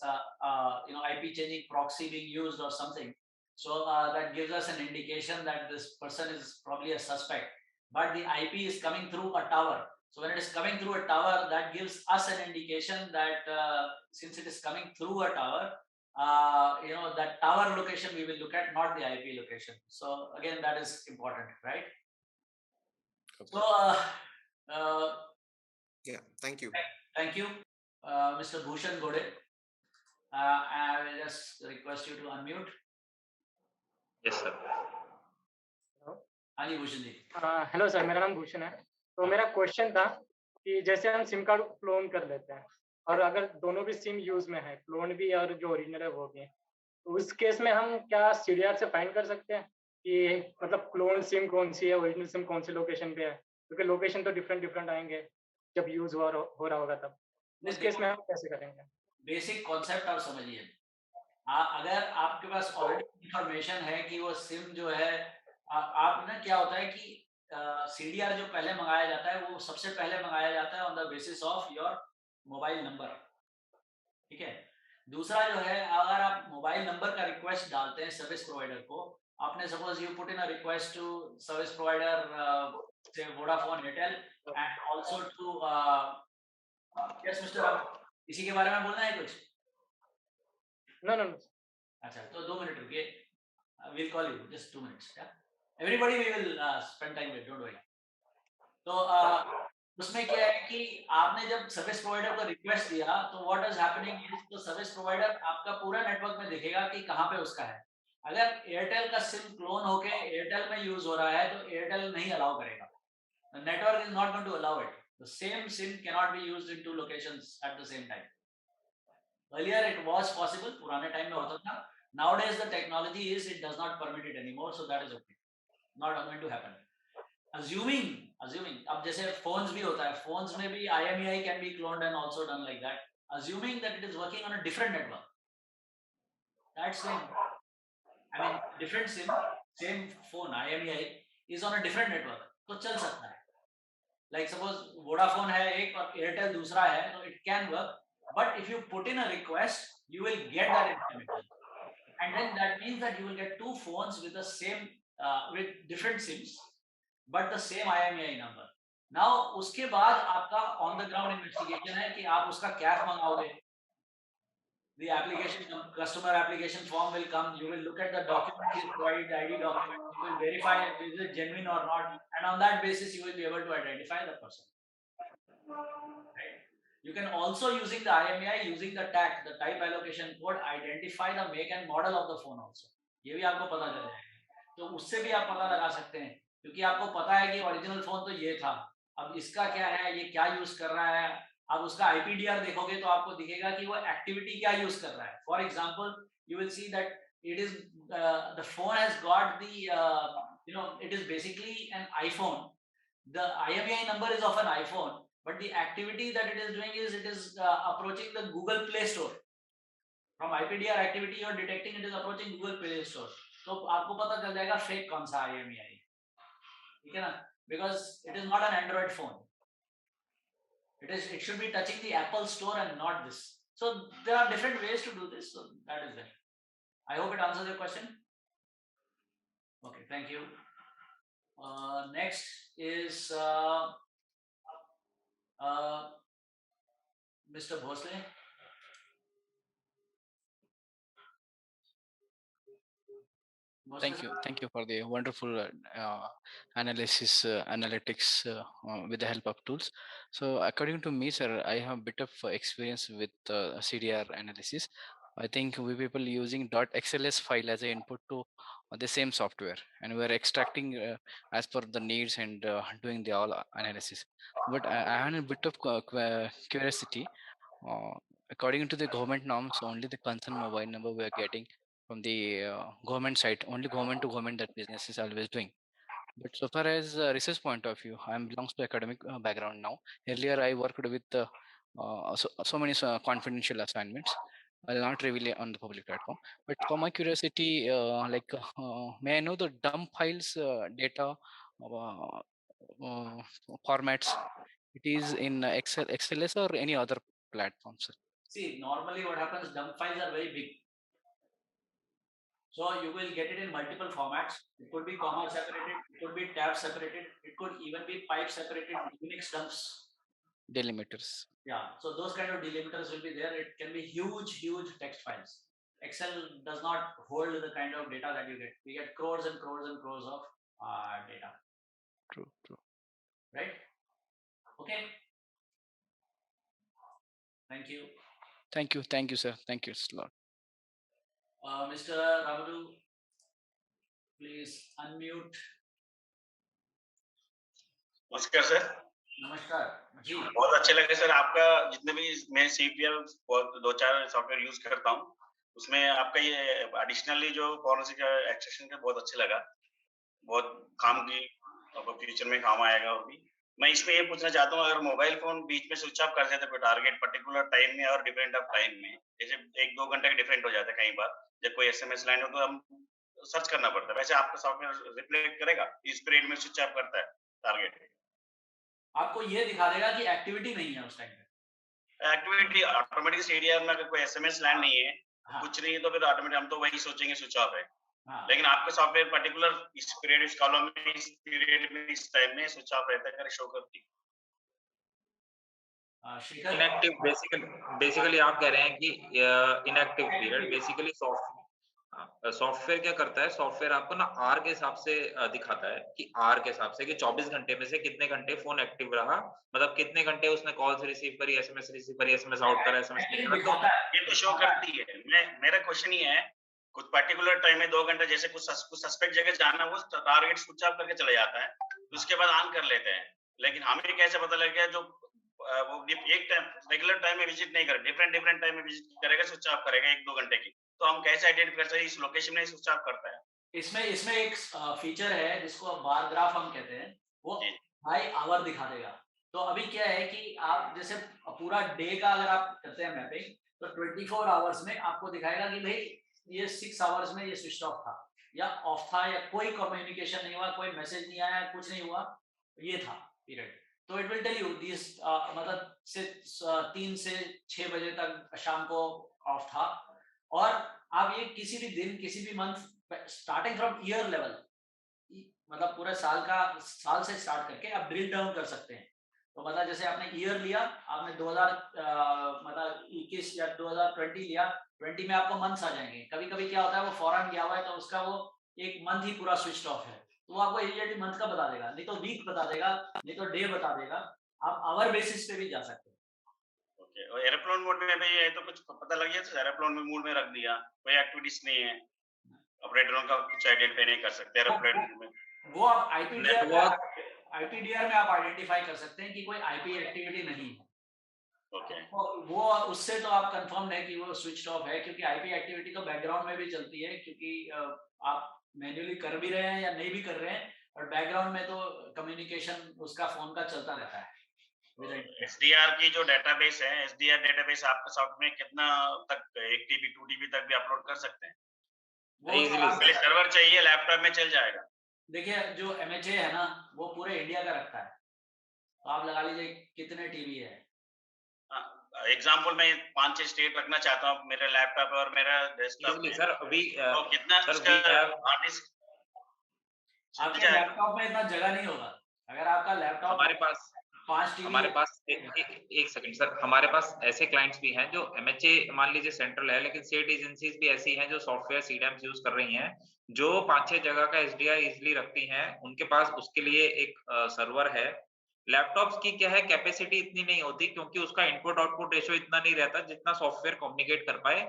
IP changing proxy being used or something. So that gives us an indication that this person is probably a suspect. But the IP is coming through a tower. So when it is coming through a tower, that gives us an indication that since it is coming through a tower, that tower location we will look at, not the IP location. So again, that is important, right? Okay. So, Yeah, thank you. thank you, Mr. Bhushan Gode. I will just request you to unmute. Yes sir. हाँ जी Bhushan ji. Hello sir, मेरा नाम भूषण है। तो मेरा question था कि जैसे हम सिम कार्ड क्लोन कर लेते हैं और अगर दोनों भी सिम यूज में है, क्लोन भी और जो ओरिजिनल है वो भी, तो उस केस में हम क्या सीडीआर से फाइंड कर सकते हैं कि मतलब क्लोन सिम कौन सी है, ओरिजिनल सिम कौन सी लोकेशन पे है? क्योंकि लोकेशन तो डिफरेंट आएंगे जब यूज हो रहा होगा तब। उस केस में हम कैसे करेंगे? बेसिक कॉन्सेप्ट आप समझिए। अगर आपके पास ऑलरेडी इंफॉर्मेशन है कि वो सिम जो है, आप ना क्या होता है कि CDR जो पहले मंगाया जाता है वो सबसे पहले मंगाया जाता है on the basis of your mobile number, ठीक है। दूसरा जो है, अगर आप मोबाइल नंबर का रिक्वेस्ट डालते हैं सर्विस प्रोवाइडर को, आपने suppose you put in a request to service provider से Vodafone, Airtel and also to yes mister, इसी के बारे में बोलना है कुछ? No no. अच्छा, तो 2 मिनट रुकिए, we'll call you just 2 minutes, yeah, everybody we will spend time with, don't worry. तो उसमें क्या है कि आपने जब सर्विस प्रोवाइडर को रिक्वेस्ट दिया तो व्हाट इज हैपनिंग इज, तो सर्विस प्रोवाइडर आपका पूरा नेटवर्क में दिखेगा कि कहाँ पे उसका है। अगर एयरटेल का सिम क्लोन होके एयरटेल में यूज हो रहा है तो एयरटेल नहीं अलाउ करेगा, the network is not going to allow it, the same SIM can not be used in two locations at the same time. Earlier it was possible, पुराने time में होता था, nowadays the technology is it does not permit it anymore, so that is okay, not going to happen. Assuming अब जैसे phones भी होता है, phones में भी IMEI can be cloned and also done like that, assuming that it is working on a different network, that's when, I mean different SIM, same phone IMEI is on a different network, तो चल सकता है। Like suppose Vodafone है एक और Airtel दूसरा है, तो it can work, but if you put in a request you will get that information, and then that means that you will get two phones with the same with different SIMs but the same IMEI number. Now उसके बाद आपका on the ground investigation है कि आप उसका cash मंगाओगे, the application customer application form will come, you will look at the document he provided, the ID document, you will verify is it genuine or not, and on that basis you will be able to identify the person, right? You can also, using the IMEI, using the tag, the type allocation code, identify the make and model of the phone also, ये भी आपको पता चल जाएगा, तो उससे भी आप पता लगा सकते हैं, क्योंकि आपको पता है कि ओरिजिनल फोन तो ये था, अब इसका क्या है, ये क्या यूज कर रहा है, आप उसका IPDR देखोगे तो आपको दिखेगा कि वो एक्टिविटी क्या यूज कर रहा है। For example you will see that it is the phone has got the it is basically an iPhone, the IMEI number is of an iPhone, but the activity that it is doing is it is approaching the Google Play Store, from IPDR activity you are detecting it is approaching Google Play Store, तो आपको पता चल जाएगा fake कौन सा IMEI, ठीक है ना, because it is not an Android phone, it should be touching the Apple Store and not this, so there are different ways to do this, so that is there. I hope it answers your question. Okay, thank you. Next is Mr. Bhosle. Thank you for the wonderful analytics with the help of tools. So according to me, sir, I have a bit of experience with CDR analysis. I think we people using .xls file as an input to the same software, and we are extracting as per the needs and doing the all analysis. But I have a bit of curiosity. According to the government norms, only the concerned mobile number we are getting from the government side, only government to government that business is always doing. But so far as research point of view, I belongs to academic background now. Earlier, I worked with so many confidential assignments. I'll not reveal it on the public platform. But for my curiosity, may I know the dump files data formats? It is in XLS or any other platforms? See, normally what happens, dump files are very big. So you will get it in multiple formats. It could be comma separated, it could be tab separated, it could even be pipe separated, Unix dumps. Delimiters. Yeah, so those kind of delimiters will be there. It can be huge text files. Excel does not hold the kind of data that you get. We get crores and crores and crores of data. True. Right? Okay. Thank you. Thank you, sir. Thank you a lot. Mr. Ramadu, please unmute. नमस्कार sir. नमस्कार जी। बहुत अच्छे लगे sir आपका, जितने भी मैं CPL बहुत 2-4 सॉफ्टवेयर यूज करता हूँ, उसमें आपका ये एडिशनली जो फॉरेंसिक एक्सट्रैक्शन का बहुत अच्छा लगा, बहुत काम की, फ्यूचर में काम आएगा। और भी मैं इसमें ये पूछना चाहता हूँ, अगर मोबाइल फोन बीच में स्विच ऑफ कर देते कोई टारगेट पर्टिकुलर टाइम में और डिफरेंट ऑफ टाइम में, जैसे 1-2 घंटे का डिफरेंट हो जाता है कई बार, जब कोई SMS लाइन हो तो हम सर्च करना पड़ता है, वैसे आपका सॉफ्टवेयर रिफ्लेक्ट करेगा इस पीरियड में स्विच ऑफ करता है टारगेट। आपको ये दिखा देगा कि एक्टिविटी नहीं है उस टाइम पे। एक्टिविटी ऑटोमेटिक सीडीआर में अगर कोई एसएमएस लैंड नहीं है, हाँ, कुछ नहीं है, तो फिर ऑटोमेटिक हम तो वही सोचेंगे स्विच ऑफ है। हाँ, लेकिन आपका सॉफ्टवेयर पर्टिकुलर इस पीरियड, इस कॉलम में, इस पीरियड में, इस टाइम में स्विच ऑफ रहता है, कर शो करती है। शेखर इनएक्टिव बेसिकली आप कह रहे हैं कि इनएक्टिव पीरियड बेसिकली सॉफ्टवेयर क्या करता है, सॉफ्टवेयर आपको ना आर के हिसाब से दिखाता है कि आर के हिसाब से कि 24 घंटे में से कितने घंटे फोन एक्टिव रहा, मतलब कितने घंटे उसने कॉल्स रिसीव करी, एसएमएस रिसीव करी, एसएमएस आउट करा, एसएमएस नहीं करा। दिखाता है, ये तो शो करती है। मेरा क्वेश्चन ये है, कुछ पर्टिकुलर टाइम में 2 घंटे जैसे कुछ सस्पेक्ट जगह जाना, वो टारगेट स्विच ऑफ करके चले जाता है, उसके बाद ऑन कर लेते हैं। लेकिन हमें कैसे पता लग गया जो वो एक टाइम रेगुलर टाइम में विजिट नहीं करे, डिफरेंट टाइम में विजिट करेगा, स्विच ऑफ करेगा 1-2 घंटे की, तो हम कैसे आइडेंटिफाई कर सकते हैं इस लोकेशन में स्विच ऑफ करता है? इसमें एक फीचर है जिसको बार ग्राफ हम कहते हैं, वो बाय आवर दिखा देगा। तो अभी क्या है कि आप जैसे पूरा डे का अगर आप करते हैं मैपिंग, तो 24 आवर्स में आपको दिखाएगा कि भाई ये 6 आवर्स में ये स्विच ऑफ था या ऑफ था, या कोई कम्युनिकेशन नहीं हुआ, कोई मैसेज नहीं आया, कुछ नहीं हुआ, ये था पीरियड। तो it will tell you this, मतलब से 3 से 6 बजे तक शाम को ऑफ था। और आप ये किसी भी दिन, किसी भी month, starting from year level, मतलब पूरे साल से स्टार्ट करके आप ड्रिल डाउन कर सकते हैं। तो मतलब जैसे आपने ईयर लिया, आपने 2021 या 2020 लिया, 20 में आपको मंथ्स आ जाएंगे। कभी कभी क्या होता है, वो फॉरेन गया हुआ है तो उसका वो एक मंथ ही पूरा स्विच ऑफ है, तो वो आपको इमीडिएटली मंथ का बता देगा, नहीं तो वीक बता देगा, नहीं तो डे बता देगा। आप आवर बेसिस पे भी जा सकते हैं। ओके, और एयरप्लेन मोड में भी है तो कुछ पता लग गया, तो एयरप्लेन में मोड में रख दिया, कोई एक्टिविटीज नहीं है, ऑपरेटरों का कुछ आइडेंटिफाई नहीं कर सकते एयरप्लेन में। वो आप आईपीडीआर नेटवर्क में आप आइडेंटिफाई कर सकते हैं कि कोई आईपी एक्टिविटी नहीं है। ओके, वो उससे तो आप कंफर्म है कि वो स्विच ऑफ है, क्योंकि आईपी एक्टिविटी तो बैकग्राउंड में भी चलती है, क्योंकि आप मैन्युअली कर भी रहे हैं या नहीं भी कर रहे हैं, और बैकग्राउंड में तो कम्युनिकेशन उसका फोन का चलता रहता है। एसडीआर की जो डेटाबेस है, एसडीआर डेटाबेस आपके सॉफ्टवेयर में कितना तक, 1 टीबी 2 टीबी तक भी अपलोड कर सकते हैं? इजीली सर्वर चाहिए, लैपटॉप में चल जाएगा। देखिए जो एमएचए है ना, वो पूरे इंडिया का रखता है, तो आप लगा लीजिए कितने टीवी है। एग्जाम्पल मैं 5-6 स्टेट रखना चाहता हूँ मेरे लैपटॉप और मेरा डेस्कटॉप में, सर अभी तो कितना हार्ड डिस्क आपके लैपटॉप में इतना जगह नहीं होगा। अगर आपका लैपटॉप हमारे पास 5 टीवी, हमारे पास एक सेकंड सर, हमारे पास ऐसे क्लाइंट्स भी हैं जो एमएचए मान लीजिए सेंट्रल है, लेकिन स्टेट एजेंसीज भी ऐसी हैं जो सॉफ्टवेयर सीडीएम्स यूज कर रही हैं, जो 5-6 जगह का एसडीआर इजीली रखती हैं। उनके पास उसके लिए एक सर्वर है। लैपटॉप्स की क्या है, कैपेसिटी इतनी नहीं होती क्योंकि उसका इनपुट आउटपुट रेशियो इतना नहीं रहता जितना सॉफ्टवेयर कम्युनिकेट कर पाए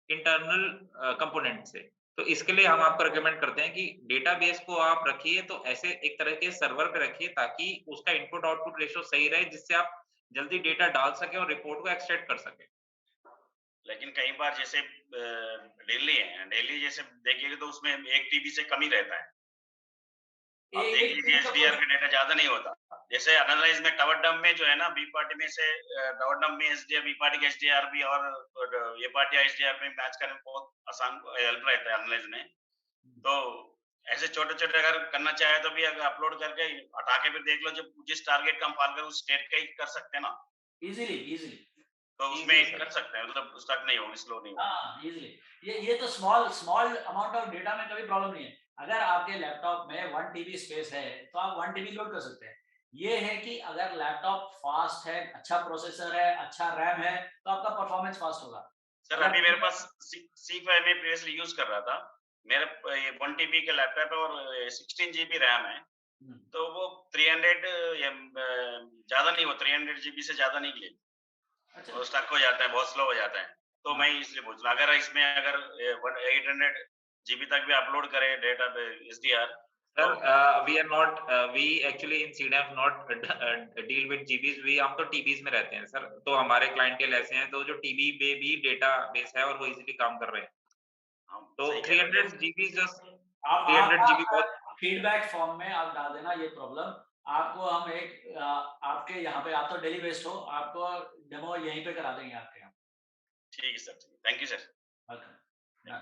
इंटरनल कंपोनेंट से। तो इसके लिए हम आपको रिकमेंड करते हैं कि डेटाबेस को आप रखिए तो ऐसे एक तरह के सर्वर पे रखिए ताकि उसका इनपुट आउटपुट रेशियो सही रहे, जिससे आप जल्दी डेटा डाल सके और रिपोर्ट को एक्सट्रैक्ट कर सके। लेकिन कई बार जैसे दिल्ली जैसे देखिएगा तो उसमें 1 टीबी से कम ही रहता है। आप देख लीजिए एसडीआर का डेटा ज्यादा नहीं होता। जैसे एनालाइज में टावर डंप में जो है ना, बी पार्टी में से टावर डंप में एसडीआर, बी पार्टी का एसडीआर भी और ये पार्टी एसडीआर में मैच करने में बहुत आसान हेल्प रहता है एनालाइज में। तो ऐसे छोटे-छोटे अगर करना चाहे तो भी अगर अपलोड करके हटा के फिर देख लो, जो जिस टारगेट का हम फॉलो कर उस स्टेट का ही कर सकते हैं ना इजीली। तो उसमें कर सकते हैं, मतलब स्टक नहीं होगा, स्लो नहीं होगा। हाँ इजीली। ये तो स्मॉल अमाउंट ऑफ डेटा में कभी प्रॉब्लम नहीं है। अगर आपके लैपटॉप में 1 टीबी स्पेस है तो आप 1 टीबी लोड कर सकते हैं। ये है कि अगर लैपटॉप फास्ट है, अच्छा प्रोसेसर है, अच्छा रैम है, तो आपका परफॉर्मेंस फास्ट होगा। सर अभी मेरे पास C5 में प्रीवियसली यूज कर रहा था, मेरा ये 1 टीबी का लैपटॉप है और 16 जीबी रैम है, तो वो 300 या ज्यादा नहीं, वो 300 जीबी से ज्यादा नहीं ले, अच्छा। वो स्टक हो जाता है, बहुत स्लो हो जाता है। तो मैं इसलिए पूछ रहा, अगर इसमें अगर 800 जीबी तक भी अपलोड करे डेटा पे SDR. Sir, we actually in CDAMs not deal with GBs, हम तो TBs में रहते हैं सर। तो हमारे क्लाइंटेल ऐसे हैं तो जो TB पे भी डेटा बेस है और वो इजीली काम कर रहे हैं। तो 300 GB जस्ट 300 GB बहुत। फीडबैक फॉर्म में आप डाल देना ये प्रॉब्लम, आपको हम एक आपके यहाँ पे, आप तो डेली बेस्ड हो, आपको डेमो यहीं पे करा देंगे आपके यहाँ। ठीक है sir, thank you sir. Welcome.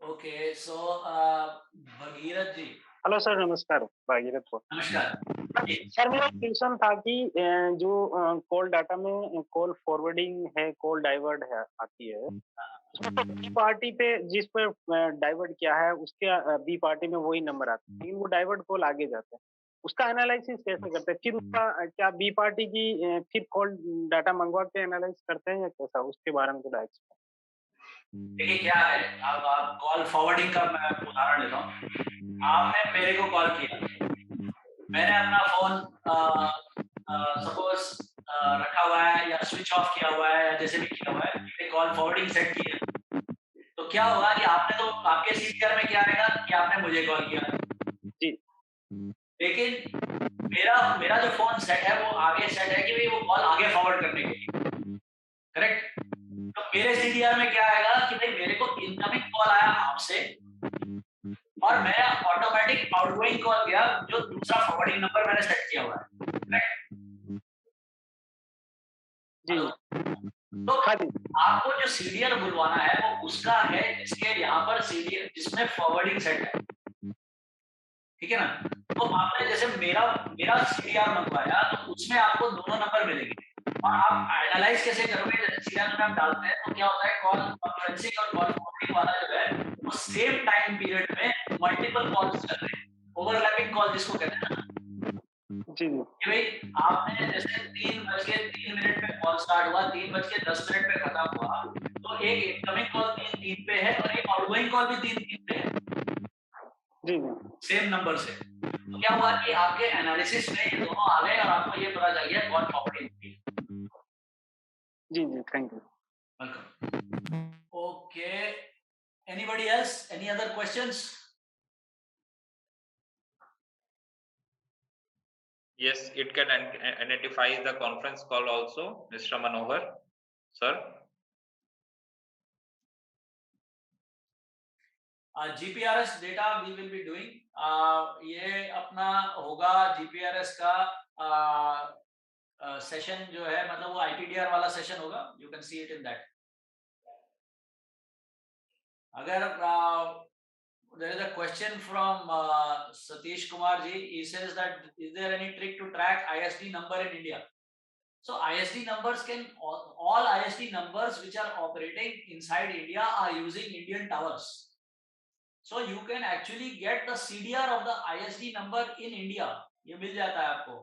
Okay, so Bhagirath ji. Hello sir, नमस्कार, भागीरथ को। नमस्कार जी। सर मेरा क्वेश्चन था कि जो कॉल डाटा में कॉल फॉरवर्डिंग है, कॉल डाइवर्ट है आती है, उसमें तो बी पार्टी पे जिस पर डाइवर्ट किया है उसके बी पार्टी में वही नंबर आता है, लेकिन वो डाइवर्ट कॉल आगे जाता है, उसका एनालिसिस कैसे करते हैं? फिर उसका क्या बी पार्टी की फिर कॉल डाटा मंगवा के एनालाइज करते हैं या कैसा, उसके बारे में थोड़ा एक्सप्लेन। देखिए क्या है, अब आप कॉल फॉरवर्डिंग का मैं उदाहरण लेता हूँ। आपने मेरे को कॉल किया, मैंने अपना फोन सपोज रखा हुआ है या स्विच ऑफ किया हुआ है या जैसे भी किया हुआ है, मैंने कॉल फॉरवर्डिंग सेट की है, तो क्या होगा कि आपने तो आपके सीसीआर में क्या आएगा कि आपने मुझे कॉल किया जी, लेकिन मेरा मेरा जो फोन सेट है वो आगे सेट है कि भाई वो कॉल आगे फॉरवर्ड करने के लिए, करेक्ट? तो मेरे सीडीआर में क्या आएगा कि भाई मेरे को इनकमिंग कॉल आया आपसे और मैं ऑटोमेटिक आउटगोइंग कॉल गया जो दूसरा फॉरवर्डिंग नंबर मैंने सेट किया हुआ है, करेक्ट? जी, तो हाँ जी, आपको जो सीडीआर बुलवाना है वो उसका है जिसके यहाँ पर सीडीआर जिसमें फॉरवर्डिंग सेट है, ठीक है ना? तो आपने जैसे मेरा सीडीआर मंगवाया तो उसमें आपको दोनों नंबर मिलेंगे और आप एनालाइज कैसे करोगे? जैसे सीडीआर में हम डालते हैं तो क्या होता है, कॉल कॉन्फ्रेंसिंग और कॉल फॉरवर्डिंग वाला जो है वो सेम टाइम पीरियड में मल्टीपल कॉल्स कर रहे हैं, ओवरलैपिंग कॉल जिसको कहते हैं ना, जी, कि भाई आपने जैसे 3:03 पे कॉल स्टार्ट हुआ, 3:10 पे खत्म हुआ, तो एक इनकमिंग कॉल 3:03 पे है और एक आउटगोइंग कॉल भी 3:03 पे है, जी, सेम नंबर से। तो क्या हुआ कि आपके एनालिसिस में ये दोनों आ गए और आपको ये पता चल गया कॉल फॉरवर्डिंग की। जी, जी, thank you. Welcome. Okay, anybody else, any other questions? Yes, it can identify the conference call also, Mr. Manohar, sir. GPRS data we will be doing, ये अपना होगा GPRS का सेशन जो है, मतलब वो ITDR वाला सेशन होगा, you can see it in that. अगर there is a question from Satish Kumar ji, he says that is there any trick to track ISD number in India? So ISD numbers can, all ISD numbers which are operating inside India are using Indian towers. So you can actually get the CDR of the ISD number in India, ये मिल जाता है आपको,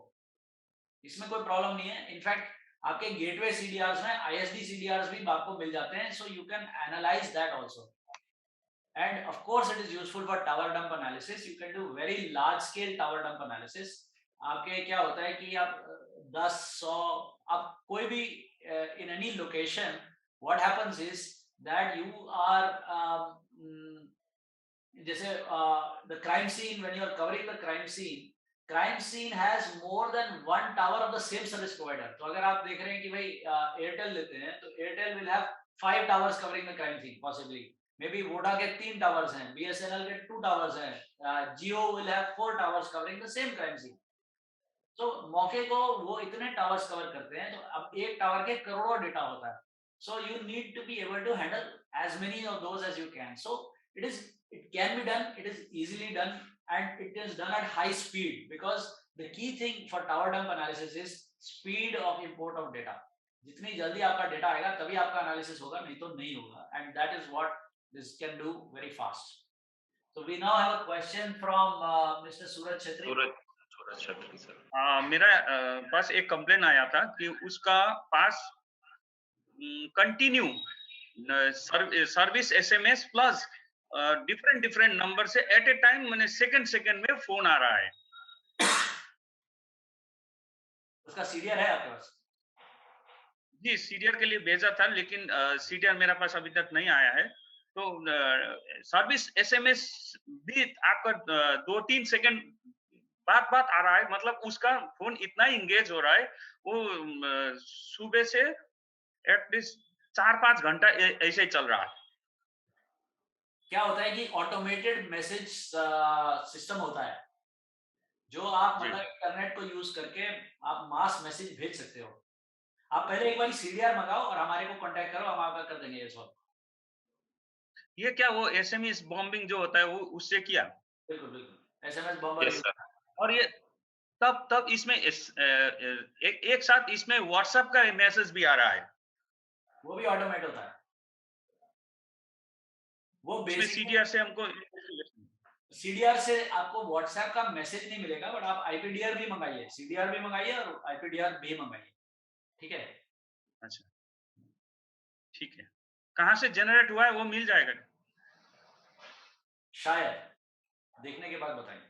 इसमें कोई problem नहीं है। In fact आपके gateway CDRs में ISD CDRs भी आपको मिल जाते हैं, so you can analyze that also. And of course, it is useful for tower dump analysis. You can do very large scale tower dump analysis. आपके क्या होता है कि आप 10, 100, आप कोई भी in any location, what happens is that you are जैसे the crime scene, when you are covering the crime scene has more than one tower of the same service provider. तो अगर आप देख रहे हैं कि भाई एयरटेल लेते हैं तो Airtel will have 5 towers covering the crime scene possibly. Maybe Voda के 3 towers हैं, BSNL के 2 towers हैं, Jio will have 4 towers covering the same crime scene. So मौके को वो इतने towers cover करते हैं, तो अब एक tower के करोड़ों डेटा होता है. So you need to be able to handle as many of those as you can. So it can be done, it is easily done, and it is done at high speed, because the key thing for tower dump analysis is speed of import of data. जितनी जल्दी आपका data आएगा तभी आपका analysis होगा, नहीं तो नहीं होगा, and that is what this can do very fast. So we now have a question from Mr. Suraj Chhatri. Suraj Chhatri, sir. मेरा पास एक कंप्लेन आया था कि उसका पास continue service SMS plus different number से एट ए टाइम मैंने second में फोन आ रहा है। उसका सीरियल है आपके पास? जी, सीरियल के लिए भेजा था, लेकिन सीरियल मेरा पास अभी तक नहीं आया है। तो सर्विस SMS भी आपका 2-3 सेकंड बात आ रहा है, मतलब उसका फोन इतना इंगेज हो रहा है, वो सुबह से एटलीस्ट 4-5 घंटा ऐसे ही चल रहा है। क्या होता है कि ऑटोमेटेड मैसेज सिस्टम होता है, जो आप मतलब इंटरनेट को यूज करके आप मास मैसेज भेज सकते हो। आप पहले एक बार CDR मंगाओ और हमारे को कांटेक्ट करो, हम आपका कर देंगे ये सॉल्व। ये क्या वो एसएमएस बॉम्बिंग जो होता है वो उससे किया? बिल्कुल, बिल्कुल। SMS bomber yes sir. और ये तब इसमें एक साथ इसमें व्हाट्सएप का मैसेज भी आ रहा है। वो भी ऑटोमेट होता है। वो इसमें बेसिक सीडीआर से हमको सीडीआर से आपको व्हाट्सएप का मैसेज नहीं मिलेगा, बट आप आईपीडीआर भी मंगाइए, सीडीआर भी मंगाइए और आईपीडीआर भी मंगाइए, ठीक है? अच्छा, ठीक है। कहाँ से जनरेट हुआ है वो मिल जाएगा? शायद देखने के बाद बताएंगे।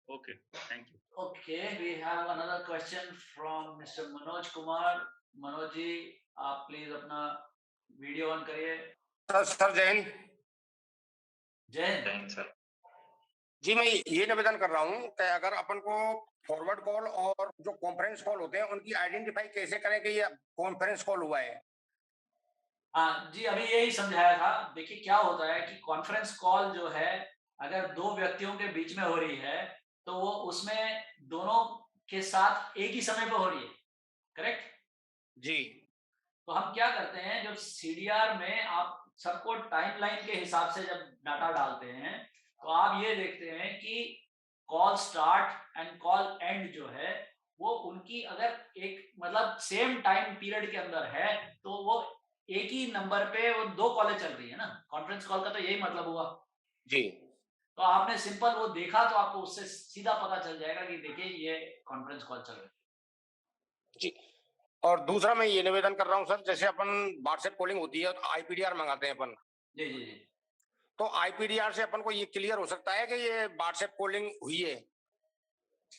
Okay, thank you. Okay, we have another question from Mr. Manoj Kumar. Manoj ji, आप प्लीज अपना वीडियो ऑन करिए। सर जय हिंद। जय हिंद। जय हिंद सर। जी मैं ये निवेदन कर रहा हूँ कि अगर अपन को फॉरवर्ड कॉल और जो कॉन्फ्रेंस कॉल होते हैं उनकी आइडेंटिफाई कैसे करें कि ये कॉन्फ्रेंस कॉल हुआ है? हाँ जी, अभी यही समझाया था। देखिए क्या होता है कि कॉन्फ्रेंस कॉल जो है अगर दो व्यक्तियों के बीच में हो रही है तो वो उसमें दोनों के साथ एक ही समय पर हो रही है, करेक्ट जी। तो हम क्या करते हैं, जब सीडीआर में आप सबको टाइमलाइन के हिसाब से जब डाटा डालते हैं तो आप ये देखते हैं कि call start and call and जो है वो उनकी अगर एक मतलब सेम टाइम पीरियड के अंदर है तो वो एक ही नंबर पे वो दो कॉलें चल रही है ना। कॉन्फ्रेंस कॉल का तो यही मतलब हुआ जी। तो आपने सिंपल वो देखा तो आपको उससे सीधा पता चल जाएगा कि देखिए ये कॉन्फ्रेंस कॉल चल रही है। जी। और दूसरा मैं ये निवेदन कर रहा हूँ सर, जैसे अपन व्हाट्सएप कॉलिंग होती है तो आईपीडीआर मंगाते हैं अपन। जी जी जी। तो आईपीडीआर से अपन को ये क्लियर हो सकता है कि ये व्हाट्सएप कॉलिंग हुई है?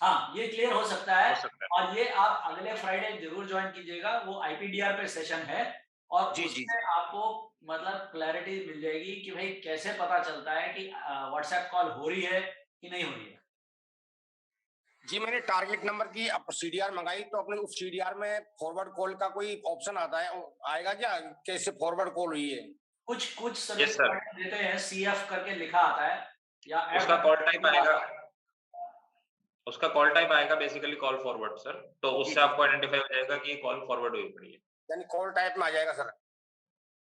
हाँ, ये क्लियर हो सकता है। और ये आप अगले फ्राइडे जरूर ज्वाइन कीजिएगा, वो आईपीडीआर पे सेशन है और जी, उसमें आपको मतलब क्लैरिटी मिल जाएगी कि भाई कैसे पता चलता है कि व्हाट्सएप कॉल हो रही है कि नहीं हो रही है। जी मैंने टारगेट नंबर की सीडीआर मंगाई तो अपने उस सीडीआर में फॉरवर्ड कॉल का कोई ऑप्शन आता है, आएगा क्या कैसे फॉरवर्ड कॉल हुई है? कुछ सर्विस प्रोवाइडर देते हैं, सीएफ करके लिखा आता है या उसका कॉल टाइप आएगा, उसका कॉल टाइप आएगा बेसिकली कॉल फॉरवर्ड सर, तो उससे आपको आइडेंटिफाई हो जाएगा कि कॉल फॉरवर्ड हुई पड़ी है। यानी कॉल टाइप में आ जाएगा सर?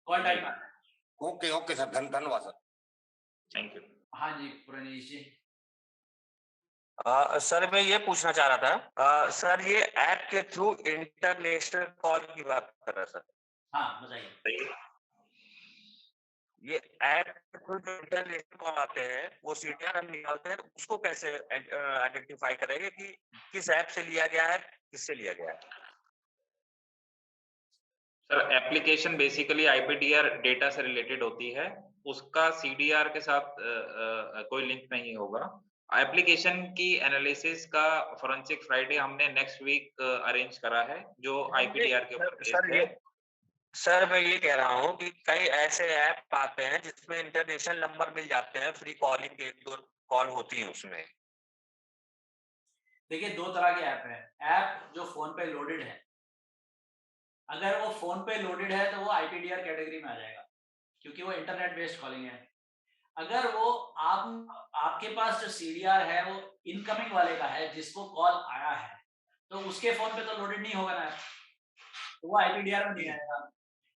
कॉल टाइप में। ओके ओके सर, धन्यवाद सर। Thank you. हाँ जी प्रणीश जी। सर मैं ये पूछना चाह रहा था, सर ये ऐप के थ्रू इंटरनेशनल कॉल की बात कर रहा सर। हाँ बताइए। ये ऐप के थ्रू जो इंटरनेशनल कॉल आते हैं वो सीडीआर हम निकालते हैं, उसको कैसे आइडेंटिफाई करेंगे कि किस ऐप से लिया गया है, किससे लिया गया है? Sir application basically IPDR data से रिलेटेड होती है, उसका सीडीआर के साथ कोई लिंक नहीं होगा। एप्लीकेशन की एनालिसिस का फोरेंसिक फ्राइडे हमने नेक्स्ट वीक अरेंज करा है जो आईपीडीआर के ऊपर बेस्ड है। सर मैं ये कह रहा हूँ कि कई ऐसे ऐप आते हैं जिसमें इंटरनेशनल नंबर मिल जाते हैं, फ्री कॉलिंग के एक दो कॉल होती है उसमें। देखिए दो तरह के ऐप है, ऐप जो फोन पे लोडेड है, अगर वो फोन पे लोडेड है तो वो आईपीडीआर कैटेगरी में आ जाएगा क्योंकि वो इंटरनेट बेस्ड कॉलिंग है। अगर वो आपके पास जो सीडीआर है वो इनकमिंग वाले का है जिसको कॉल आया है तो उसके फोन पे तो लोडेड नहीं होगा ना, तो वो आईपीडीआर में नहीं आएगा।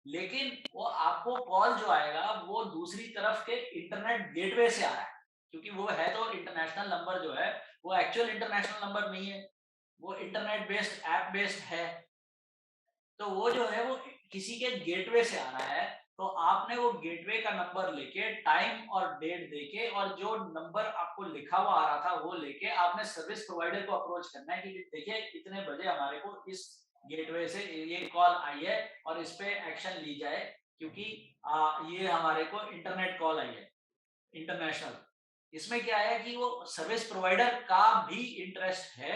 लेकिन वो आपको कॉल जो आएगा वो दूसरी तरफ के इंटरनेट गेटवे से आ रहा है क्योंकि वो है तो इंटरनेशनल नंबर जो है वो एक्चुअल इंटरनेशनल नंबर नहीं है, वो इंटरनेट बेस्ड ऐप बेस्ड है। तो वो जो है वो किसी के गेटवे से आ रहा है तो आपने वो गेटवे का नंबर लेके टाइम और डेट देके और जो नंबर आपको लिखा हुआ आ रहा था वो लेके आपने सर्विस प्रोवाइडर को अप्रोच करना है कि देखिए इतने बजे हमारे को इस गेटवे से ये कॉल आई है और इस पे एक्शन ली जाए क्योंकि ये हमारे को इंटरनेट कॉल आई है इंटरनेशनल। इसमें क्या है कि वो सर्विस प्रोवाइडर का भी इंटरेस्ट है,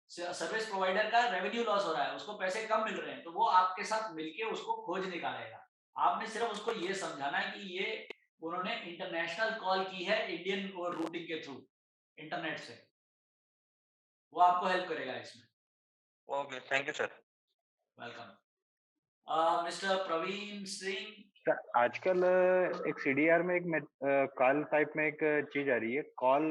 सर्विस प्रोवाइडर का रेवेन्यू लॉस हो रहा है, उसको पैसे कम मिल रहे हैं तो वो आपके साथ मिलके उसको खोज निकालेगा। आपने सिर्फ उसको ये समझाना है कि ये उन्होंने इंटरनेशनल कॉल की है इंडियन रूटिंग के थ्रू इंटरनेट से, वो आपको हेल्प करेगा इसमें। Okay thank you sir. Welcome. Mister Praveen Singh. Sir आजकल एक सीडीआर में एक कॉल टाइप में एक चीज आ रही है, call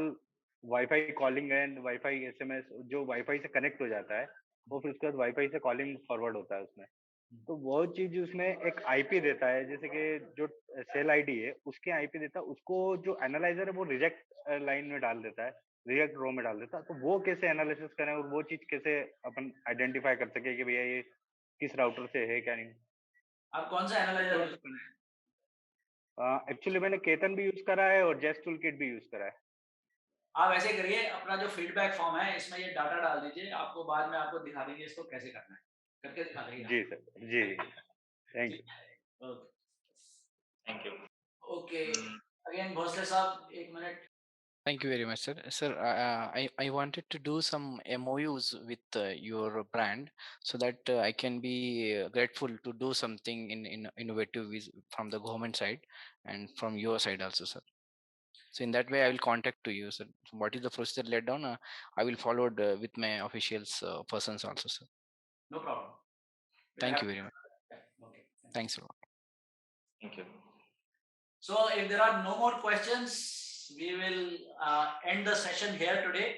wifi calling and wifi SMS, जो वाईफाई से कनेक्ट हो जाता है वो फिर उसके बाद वाईफाई से कॉलिंग फॉरवर्ड होता है उसमें, तो वो चीज उसमें एक आईपी देता है, जैसे कि जो सेल आईडी है उसके आईपी देता है, उसको जो एनालाइजर है वो रिजेक्ट लाइन में डाल देता है, रिजेक्ट रो में डाल देता है। तो वो कैसे एनालिसिस करें और वो चीज कैसे अपन आइडेंटिफाई कर सके कि भैया ये किस राउटर से है क्या नहीं। आप कौन सा एनालाइजर यूज कर रहे हैं? एक्चुअली मैंने केतन भी यूज करा है और जेस्ट टूल किट भी यूज करा है। आप ऐसे करिए, अपना जो फीडबैक फॉर्म है इसमें ये डाटा डाल दीजिए, आपको बाद में आपको दिखा देंगे इसको कैसे करना है, करके दिखा देंगे। जी सर, जी thank you. Thank you. Okay, again Bhosle sahab 1 minute. Thank you very much, sir. Sir, I wanted to do some MOUs with your brand so that I can be grateful to do something in innovative from the government side and from your side also, sir. So in that way, I will contact to you, sir. So what is the procedure laid down? I will follow with my officials persons also, sir. No problem. Thank you very much. Okay. Thanks a lot. Thank you. So if there are no more questions, we will end the session here today.